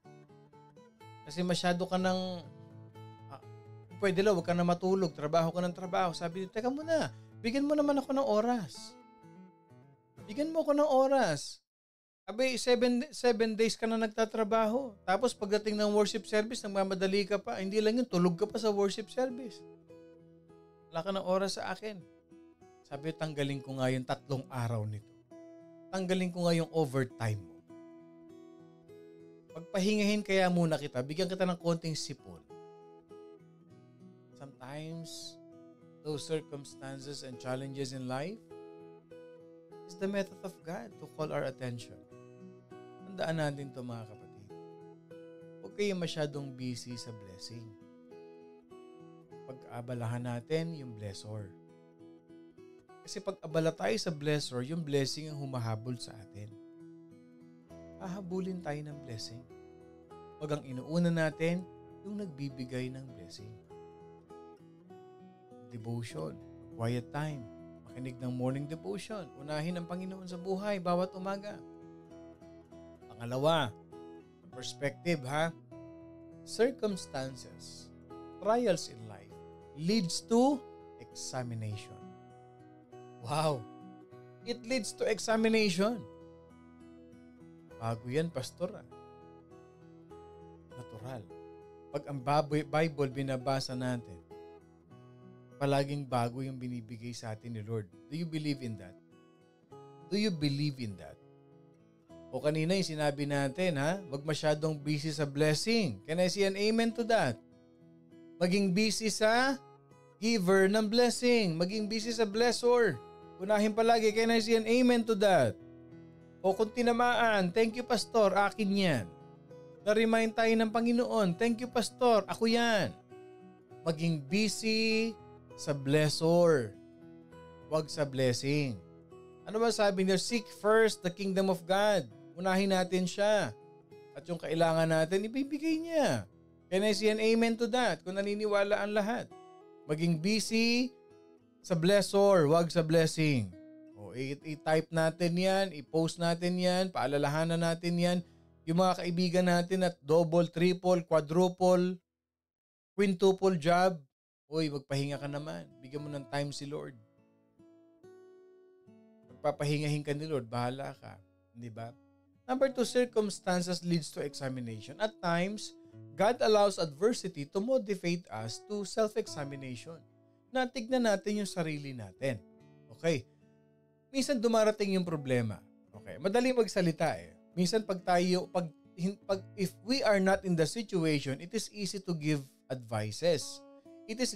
Kasi masyado ka ng, pwede lang, huwag ka na matulog, trabaho ka ng trabaho. Sabi niya, teka muna, bigyan mo naman ako ng oras. Bigyan mo ako ng oras. Sabi, 7 days ka na nagtatrabaho. Tapos pagdating ng worship service, nagmamadali ka pa. Hindi lang yun, tulog ka pa sa worship service. Wala ka ng oras sa akin. Sabi, tanggalin ko nga yung 3 araw nito. Tanggalin ko nga yung overtime mo. Pagpahingahin kaya muna kita, bigyan kita ng konting sipon. Sometimes, those circumstances and challenges in life is the method of God to call our attention. Tandaan natin ito mga kapatid. Huwag kayo masyadong busy sa blessing. Pag-abalahan natin yung blessor. Kasi pag abala tayo sa blessor, yung blessing ang humahabol sa atin. Hahabulin tayo ng blessing. Pag ang inuuna natin, yung nagbibigay ng blessing. Devotion, quiet time, makinig ng morning devotion, unahin ang Panginoon sa buhay bawat umaga. Pangalawa, perspective ha. Circumstances, trials in life leads to examination. Wow! It leads to examination. Bago yan, pastor. Natural. Pag ang Bible binabasa natin, palaging bago yung binibigay sa atin ni Lord. Do you believe in that? Do you believe in that? O kanina yung sinabi natin, ha? Wag masyadong busy sa blessing. Can I see an amen to that? Maging busy sa giver ng blessing. Maging busy sa blessor. Unahin palagi, can I see an amen to that? O kung tinamaan, thank you pastor, akin yan. Na-remind tayo ng Panginoon, thank you pastor, ako yan. Maging busy sa blessor, wag sa blessing. Ano ba sabi niya? Seek first the kingdom of God. Unahin natin siya. At yung kailangan natin, ibibigay niya. Can I see an amen to that? Kung naniniwala ang lahat. Maging busy sa blessor, wag sa blessing. O i-type natin yan, i-post natin yan, paalalahanan natin yan. Yung mga kaibigan natin at double, triple, quadruple, quintuple job. Uy, magpahinga ka naman. Bigyan mo ng time si Lord. Magpapahingahin ka ni Lord, bahala ka. Di ba? Number 2, circumstances leads to examination. At times, God allows adversity to motivate us to self-examination. Natignan natin yung sarili natin. Okay. Minsan dumarating yung problema. Okay. Madali magsalita eh. Minsan if we are not in the situation, it is easy to give advices. It is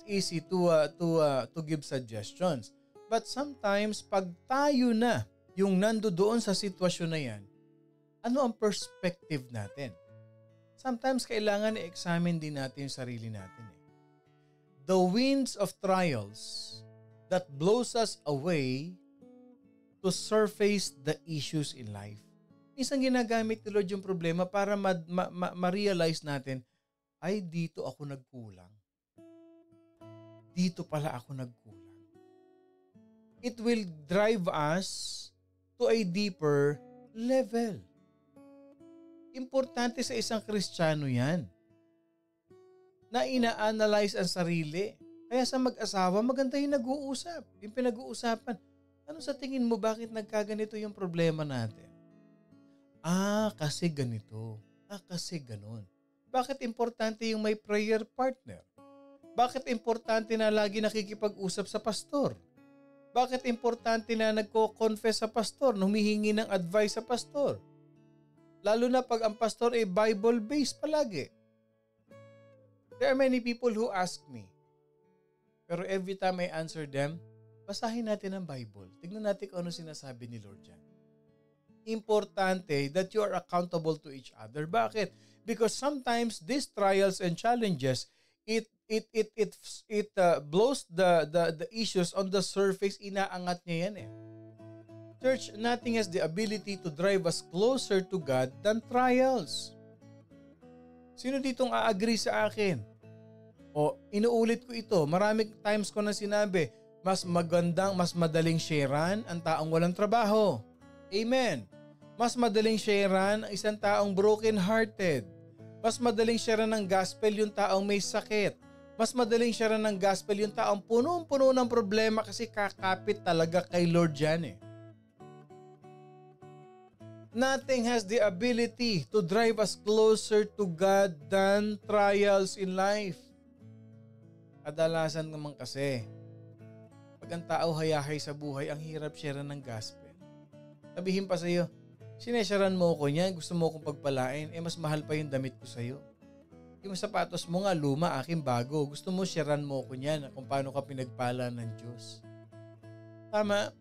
easy to give suggestions. But sometimes pag tayo na yung nandoon sa sitwasyon na yan, ano ang perspective natin? Sometimes kailangan i-examine din natin yung sarili natin eh. The winds of trials that blows us away to surface the issues in life. Minsan ginagamit ni Lord yung problema para ma-realize natin, ay dito ako nagkulang. Dito pala ako nagkulang. It will drive us to a deeper level. Importante sa isang Kristiyano yan. Na ina-analyze ang sarili. Kaya sa mag-asawa, maganda yung nag-uusap. Yung pinag-uusapan. Ano sa tingin mo, bakit nagkaganito yung problema natin? Kasi ganito. Kasi ganon. Bakit importante yung may prayer partner? Bakit importante na lagi nakikipag-usap sa pastor? Bakit importante na nagko-confess sa pastor, humihingi ng advice sa pastor? Lalo na pag ang pastor ay Bible-based palagi. There are many people who ask me, pero every time I answer them, basahin natin ang Bible. Tignan natin kung ano sinasabi ni Lord dyan. Importante that you are accountable to each other. Bakit? Because sometimes these trials and challenges, it blows the issues on the surface. Inaangat niya yan eh. Church, nothing has the ability to drive us closer to God than trials. Sino ditong a-agree sa akin? O, inuulit ko ito. Maraming times ko na sinabi, mas madaling sharean ang taong walang trabaho. Amen. Mas madaling sharean ang isang taong broken-hearted. Mas madaling sharean ng gospel yung taong may sakit. Mas madaling sharean ng gospel yung taong punong-puno ng problema kasi kakapit talaga kay Lord yan eh. Nothing has the ability to drive us closer to God than trials in life. Kadalasan naman kasi, pag ang tao hayahay sa buhay, ang hirap sharean ng gospel. Sabihin pa sa'yo, sinesharan mo ko niyan, gusto mo akong pagpalain, mas mahal pa yung damit ko sa'yo. Yung sapatos mo nga luma, aking bago, gusto mo sharean mo ko niyan kung paano ka pinagpala ng Diyos. Tama,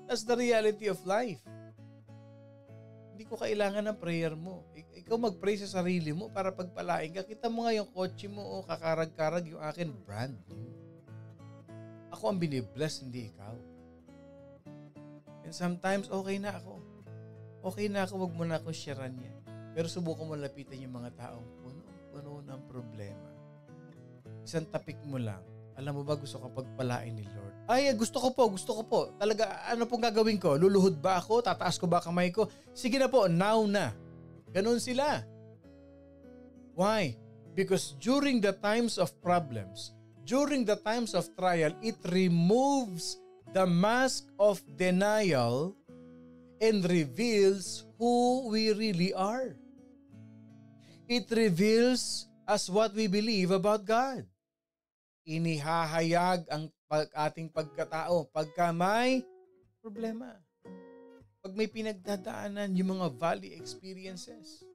that's the reality of life. Hindi ko kailangan ng prayer mo. Ikaw mag-pray sa sarili mo para pagpalain ka. Kita mo nga yung kotse mo, kakarag-karag yung akin, brand new. Ako ang binibless, hindi ikaw. And sometimes, okay na ako. Okay na ako, wag mo na akong sharean yan. Pero subukan mo lapitan yung mga taong puno ng problema. Isang tapik mo lang. Alam mo ba, gusto kang pagpalain ni Lord? Ay, gusto ko po. Talaga, ano pong gagawin ko? Luluhod ba ako? Tataas ko ba kamay ko? Sige na po, now na. Ganon sila. Why? Because during the times of problems, during the times of trial, it removes the mask of denial and reveals who we really are. It reveals us what we believe about God. Inihahayag ang ating pagkatao pagka may problema. Pag may pinagdadaanan, yung mga valley experiences,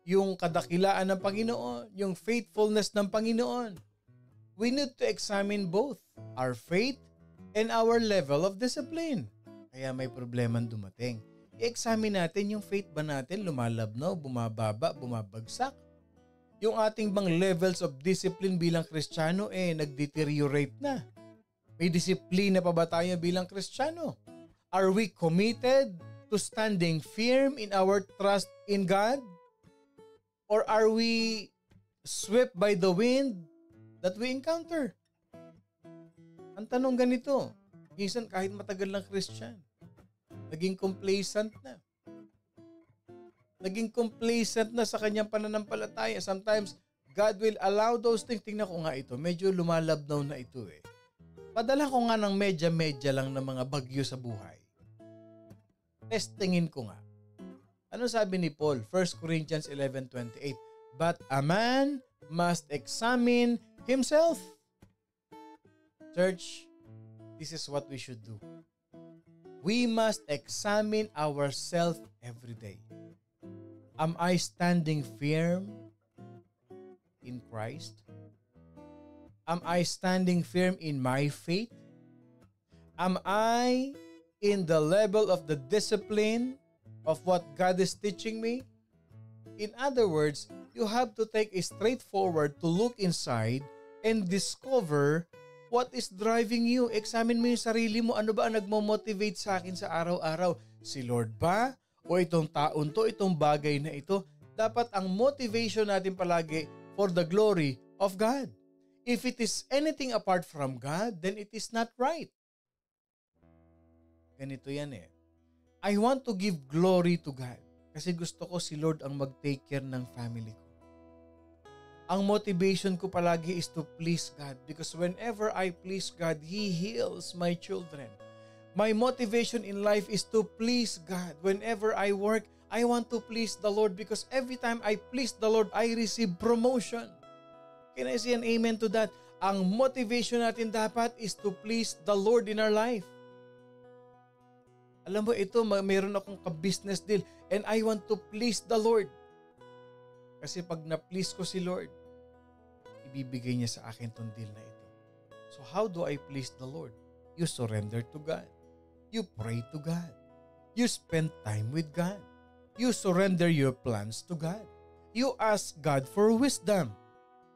yung kadakilaan ng Panginoon, yung faithfulness ng Panginoon. We need to examine both our faith and our level of discipline. Kaya may problemang dumating. I-examine natin yung faith ba natin lumalabnaw, bumababa, bumabagsak. Yung ating bang levels of discipline bilang Kristiyano nag-deteriorate na. May disiplina pa ba tayo bilang Kristiyano? Are we committed to standing firm in our trust in God? Or are we swept by the wind that we encounter? Ang tanong ganito, minsan kahit matagal lang Christian, naging complacent na. Naging complacent na sa kanyang pananampalataya. Sometimes, God will allow those things. Tingnan ko nga ito, medyo lumalabnaw na ito eh. Padala ko nga ng medya-medya lang ng mga bagyo sa buhay. Testingin ko nga. Ano sabi ni Paul? 1 Corinthians 11:28. But a man must examine himself. Church, this is what we should do. We must examine ourselves every day. Am I standing firm in Christ? Am I standing firm in my faith? Am I in the level of the discipline of what God is teaching me? In other words, you have to take a straightforward to look inside and discover what is driving you. Examine mo yung sarili mo. Ano ba ang nagmo-motivate sa akin sa araw-araw? Si Lord ba? O itong taon to, itong bagay na ito? Dapat ang motivation natin palagi for the glory of God. If it is anything apart from God, then it is not right. Ganito yan eh. I want to give glory to God kasi gusto ko si Lord ang mag-take care ng family ko. Ang motivation ko palagi is to please God because whenever I please God, He heals my children. My motivation in life is to please God. Whenever I work, I want to please the Lord because every time I please the Lord, I receive promotion. Can I say an amen to that? Ang motivation natin dapat is to please the Lord in our life. Alam mo, ito, mayroon akong ka-business deal and I want to please the Lord. Kasi pag na-please ko si Lord, ibibigay niya sa akin tong deal na ito. So how do I please the Lord? You surrender to God. You pray to God. You spend time with God. You surrender your plans to God. You ask God for wisdom.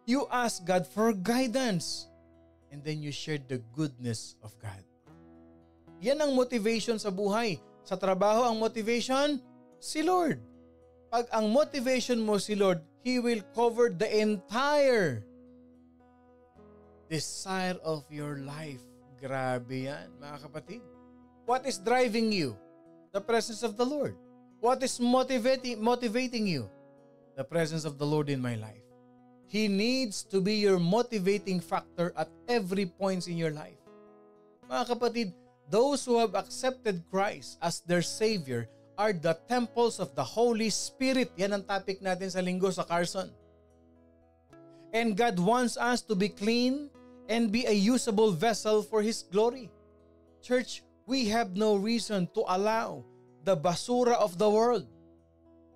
You ask God for guidance. And then you share the goodness of God. Yan ang motivation sa buhay. Sa trabaho, ang motivation, si Lord. Pag ang motivation mo si Lord, He will cover the entire desire of your life. Grabe yan, mga kapatid. What is driving you? The presence of the Lord. What is motivating you? The presence of the Lord in my life. He needs to be your motivating factor at every point in your life. Mga kapatid, those who have accepted Christ as their Savior are the temples of the Holy Spirit. Yan ang topic natin sa linggo sa Carson. And God wants us to be clean and be a usable vessel for His glory. Church, we have no reason to allow the basura of the world,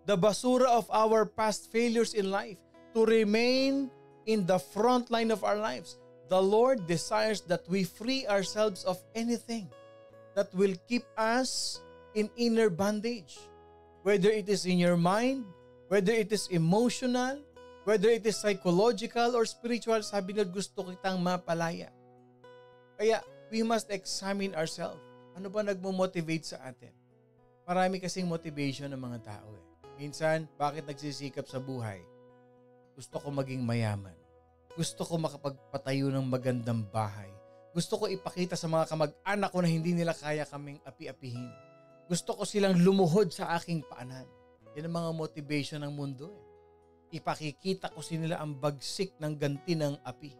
the basura of our past failures in life, to remain in the front line of our lives. The Lord desires that we free ourselves of anything that will keep us in inner bondage. Whether it is in your mind, whether it is emotional, whether it is psychological or spiritual, sabi nila gusto kitang mapalaya. Kaya we must examine ourselves. Ano ba nagmo-motivate sa atin? Marami kasing motivation ng mga tao eh. Minsan, bakit nagsisikap sa buhay? Gusto ko maging mayaman. Gusto ko makapagpatayo ng magandang bahay. Gusto ko ipakita sa mga kamag-anak ko na hindi nila kaya kaming api-apihin. Gusto ko silang lumuhod sa aking paanan. Yan ang mga motivation ng mundo eh. Ipakikita ko nila ang bagsik ng ganti ng api.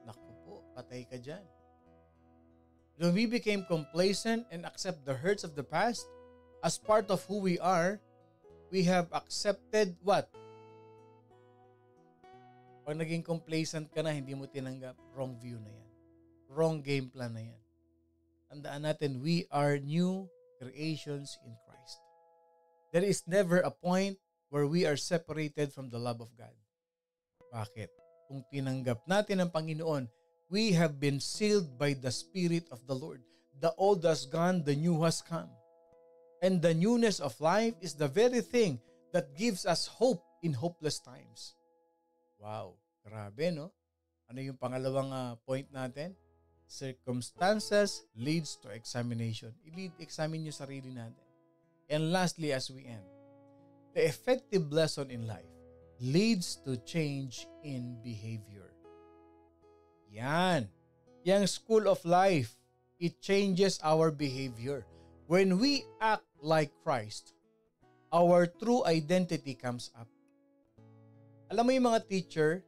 Naku po, patay ka dyan. When we became complacent and accept the hurts of the past as part of who we are, we have accepted what? Pag naging complacent ka na, hindi mo tinanggap, wrong view na yan. Wrong game plan na yan. Tandaan natin, we are new creations in Christ. There is never a point where we are separated from the love of God. Bakit? Kung tinanggap natin ang Panginoon, we have been sealed by the Spirit of the Lord. The old has gone, the new has come. And the newness of life is the very thing that gives us hope in hopeless times. Wow, grabe no? Ano yung pangalawang point natin? Circumstances leads to examination. Examine yung sarili natin. And lastly, as we end, the effective lesson in life leads to change in behavior. Yan. Yang school of life, it changes our behavior. When we act like Christ, our true identity comes up. Alam mo yung mga teacher,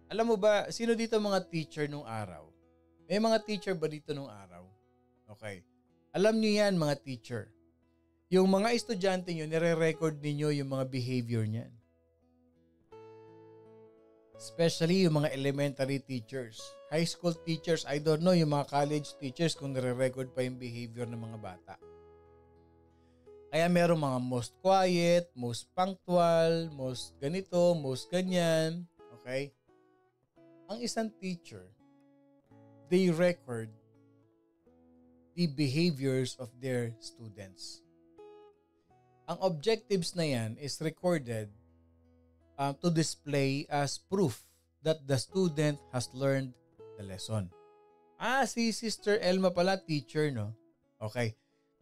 alam mo ba, sino dito mga teacher nung araw? May mga teacher ba dito nung araw? Okay. Alam niyo yan mga teacher. Yung mga estudyante nyo, nire-record ninyo yung mga behavior niyan. Especially yung mga elementary teachers. High school teachers, I don't know, yung mga college teachers kung nire-record pa yung behavior ng mga bata. Kaya merong mga most quiet, most punctual, most ganito, most ganyan. Okay? Ang isang teacher, they record the behaviors of their students. Ang objectives na yan is recorded to display as proof that the student has learned the lesson. Si Sister Elma pala, teacher, no? Okay.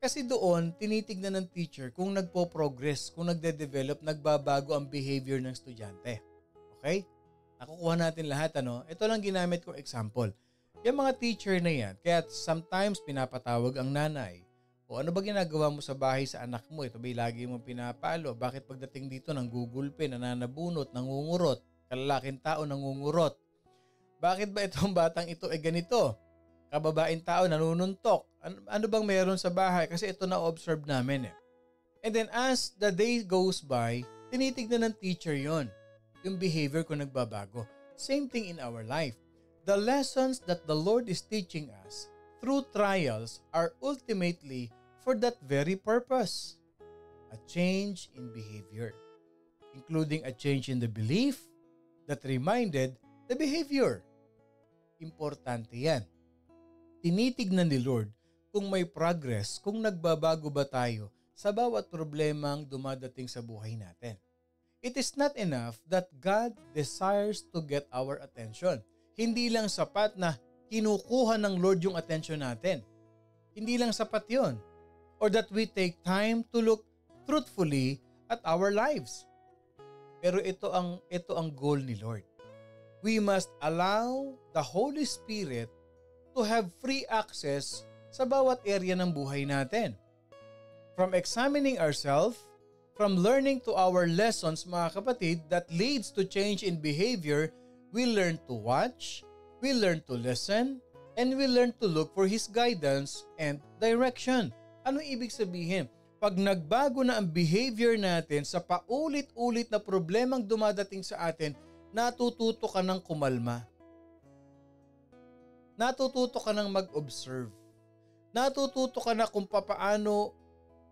Kasi doon, tinitignan ng teacher kung nagpo-progress, kung nagde-develop, nagbabago ang behavior ng estudyante. Okay? Nakukuha natin lahat, ano? Ito lang ginamit kong example. Yung mga teacher na yan, kaya sometimes pinapatawag ang nanay. O ano ba ginagawa mo sa bahay sa anak mo? Ito ba'y lagi mo pinapalo? Bakit pagdating dito nanggugulpe, nananabunot, nangungurot? Kalalaking tao nangungurot. Bakit ba itong batang ito ganito? Kababaeng tao nanununtok. Ano bang meron sa bahay? Kasi ito na-observe namin eh. And then as the day goes by, tinitignan ng teacher yon, yung behavior ko nagbabago. Same thing in our life. The lessons that the Lord is teaching us through trials are ultimately for that very purpose. A change in behavior, including a change in the belief that reminded The behavior. Importante yan. Tinitignan ni Lord kung may progress, kung nagbabago ba tayo sa bawat problemang dumadating sa buhay natin. It is not enough that God desires to get our attention. Hindi lang sapat na kinukuha ng Lord yung attention natin. Hindi lang sapat yun. Or that we take time to look truthfully at our lives. Pero ito ang goal ni Lord. We must allow the Holy Spirit to have free access sa bawat area ng buhay natin. From examining ourselves, from learning to our lessons, mga kapatid, that leads to change in behavior, we learn to watch, we learn to listen, and we learn to look for His guidance and direction. Ano ibig sabihin? Pag nagbago na ang behavior natin sa paulit-ulit na problemang dumadating sa atin, natututo ka ng kumalma. Natututo ka ng mag-observe. Natututo ka na kung papaano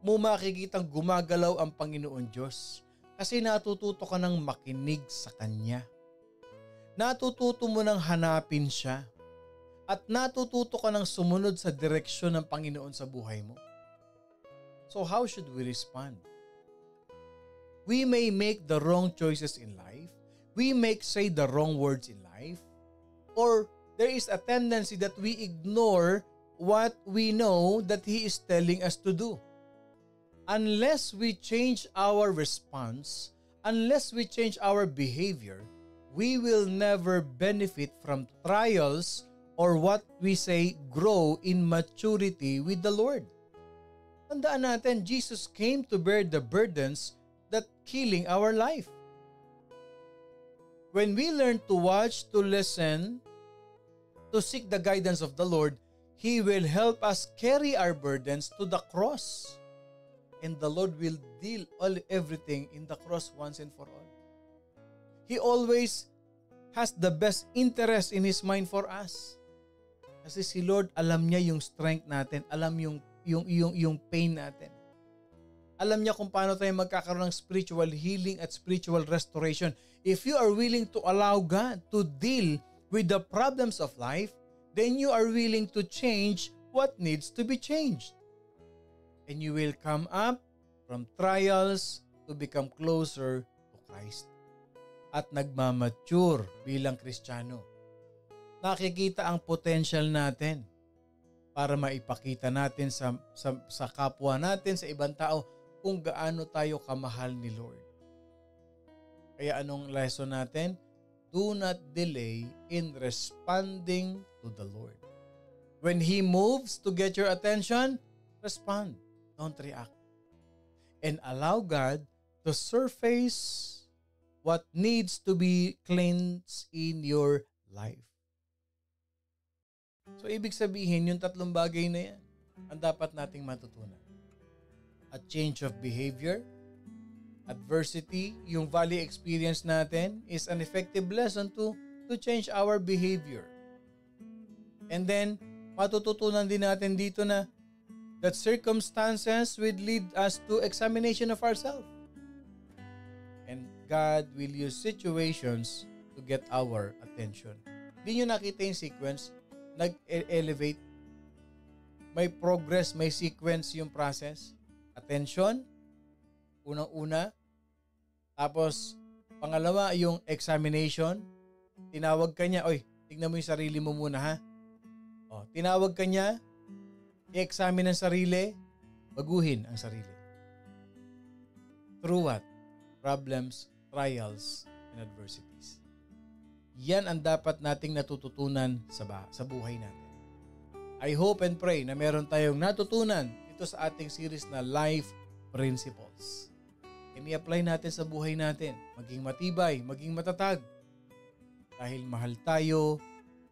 mo makikitang gumagalaw ang Panginoon Diyos. Kasi natututo ka ng makinig sa Kanya. Natututo mo ng hanapin siya. At natututo ka ng sumunod sa direksyon ng Panginoon sa buhay mo. So how should we respond? We may make the wrong choices in life. We may say the wrong words in life. Or there is a tendency that we ignore what we know that He is telling us to do. Unless we change our response, unless we change our behavior, we will never benefit from trials or what we say grow in maturity with the Lord. Tandaan natin, Jesus came to bear the burdens that killing our life. When we learn to watch, to listen, to seek the guidance of the Lord, He will help us carry our burdens to the cross. And the Lord will deal everything in the cross once and for all. He always has the best interest in His mind for us. Kasi si Lord, alam niya yung strength natin, alam yung pain natin. Alam niya kung paano tayo magkakaroon ng spiritual healing at spiritual restoration. If you are willing to allow God to deal with the problems of life, then you are willing to change what needs to be changed. And you will come up from trials to become closer to Christ. At nagmamature bilang Kristiyano. Nakikita ang potential natin para maipakita natin sa kapwa natin, sa ibang tao, kung gaano tayo kamahal ni Lord. Kaya anong lesson natin? Do not delay in responding to the Lord. When He moves to get your attention, respond. Don't react. And allow God to surface what needs to be cleansed in your life. So, ibig sabihin, yung tatlong bagay na yan, ang dapat nating matutunan. A change of behavior, adversity, yung valley experience natin is an effective lesson to change our behavior. And then, matututunan din natin dito na that circumstances will lead us to examination of ourselves. And God will use situations to get our attention. Di nyo nakita yung sequence? Nag-elevate. May progress, may sequence yung process. Attention, unang-una. Tapos, pangalawa, yung examination. Tinawag ka niya, oy, tignan mo yung sarili mo muna ha. O, tinawag ka niya, i-examine ang sarili, baguhin ang sarili. Through what? Problems, trials, and adversities. Yan ang dapat nating natututunan sa buhay natin. I hope and pray na meron tayong natutunan ito sa ating series na Life Principles. And i-apply natin sa buhay natin. Maging matibay, maging matatag. Dahil mahal tayo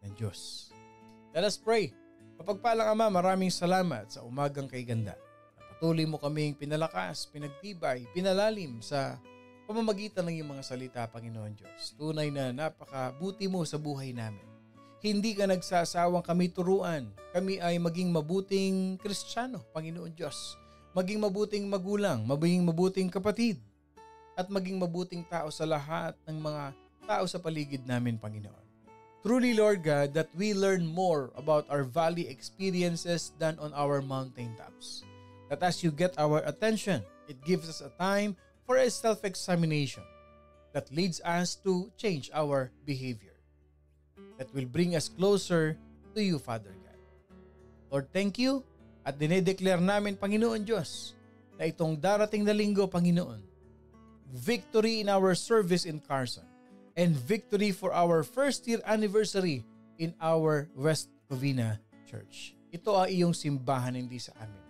ng Diyos. Let us pray. Mapagpalang Ama, maraming salamat sa umagang kay ganda. Patuloy mo kaming pinalakas, pinagtibay, pinalalim sa pamamagitan ng iyong mga salita, Panginoon Diyos. Tunay na napakabuti mo sa buhay namin. Hindi ka nagsasawang kami turuan. Kami ay maging mabuting Kristiyano, Panginoon Diyos. Maging mabuting magulang, maging mabuting kapatid, at maging mabuting tao sa lahat ng mga tao sa paligid namin, Panginoon. Truly, Lord God, that we learn more about our valley experiences than on our mountaintops. That as you get our attention, it gives us a time for a self-examination that leads us to change our behavior. That will bring us closer to you, Father God. Lord, thank you at dinedeclare namin, Panginoon Diyos, na itong darating na linggo, Panginoon, victory in our service in Carson and victory for our first year anniversary in our West Covina Church. Ito ang iyong simbahan, hindi sa amin.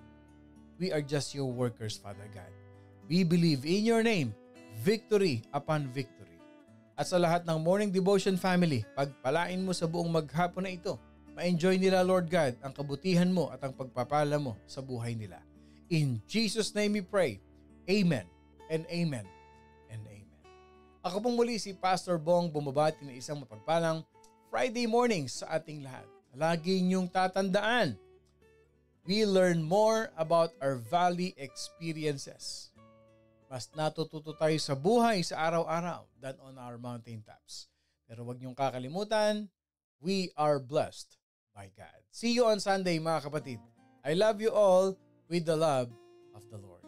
We are just your workers, Father God. We believe in your name, victory upon victory. At sa lahat ng Morning Devotion family, pagpalain mo sa buong maghapon na ito. Ma-enjoy nila, Lord God, ang kabutihan mo at ang pagpapala mo sa buhay nila. In Jesus' name we pray. Amen and amen and amen. Ako pong muli si Pastor Bong bumabati ng isang mapagpalang Friday morning sa ating lahat. Lagi niyong tatandaan, we learn more about our valley experiences. Mas natututo tayo sa buhay sa araw-araw than on our mountaintops. Pero huwag niyong kakalimutan, we are blessed by God. See you on Sunday, mga kapatid. I love you all with the love of the Lord.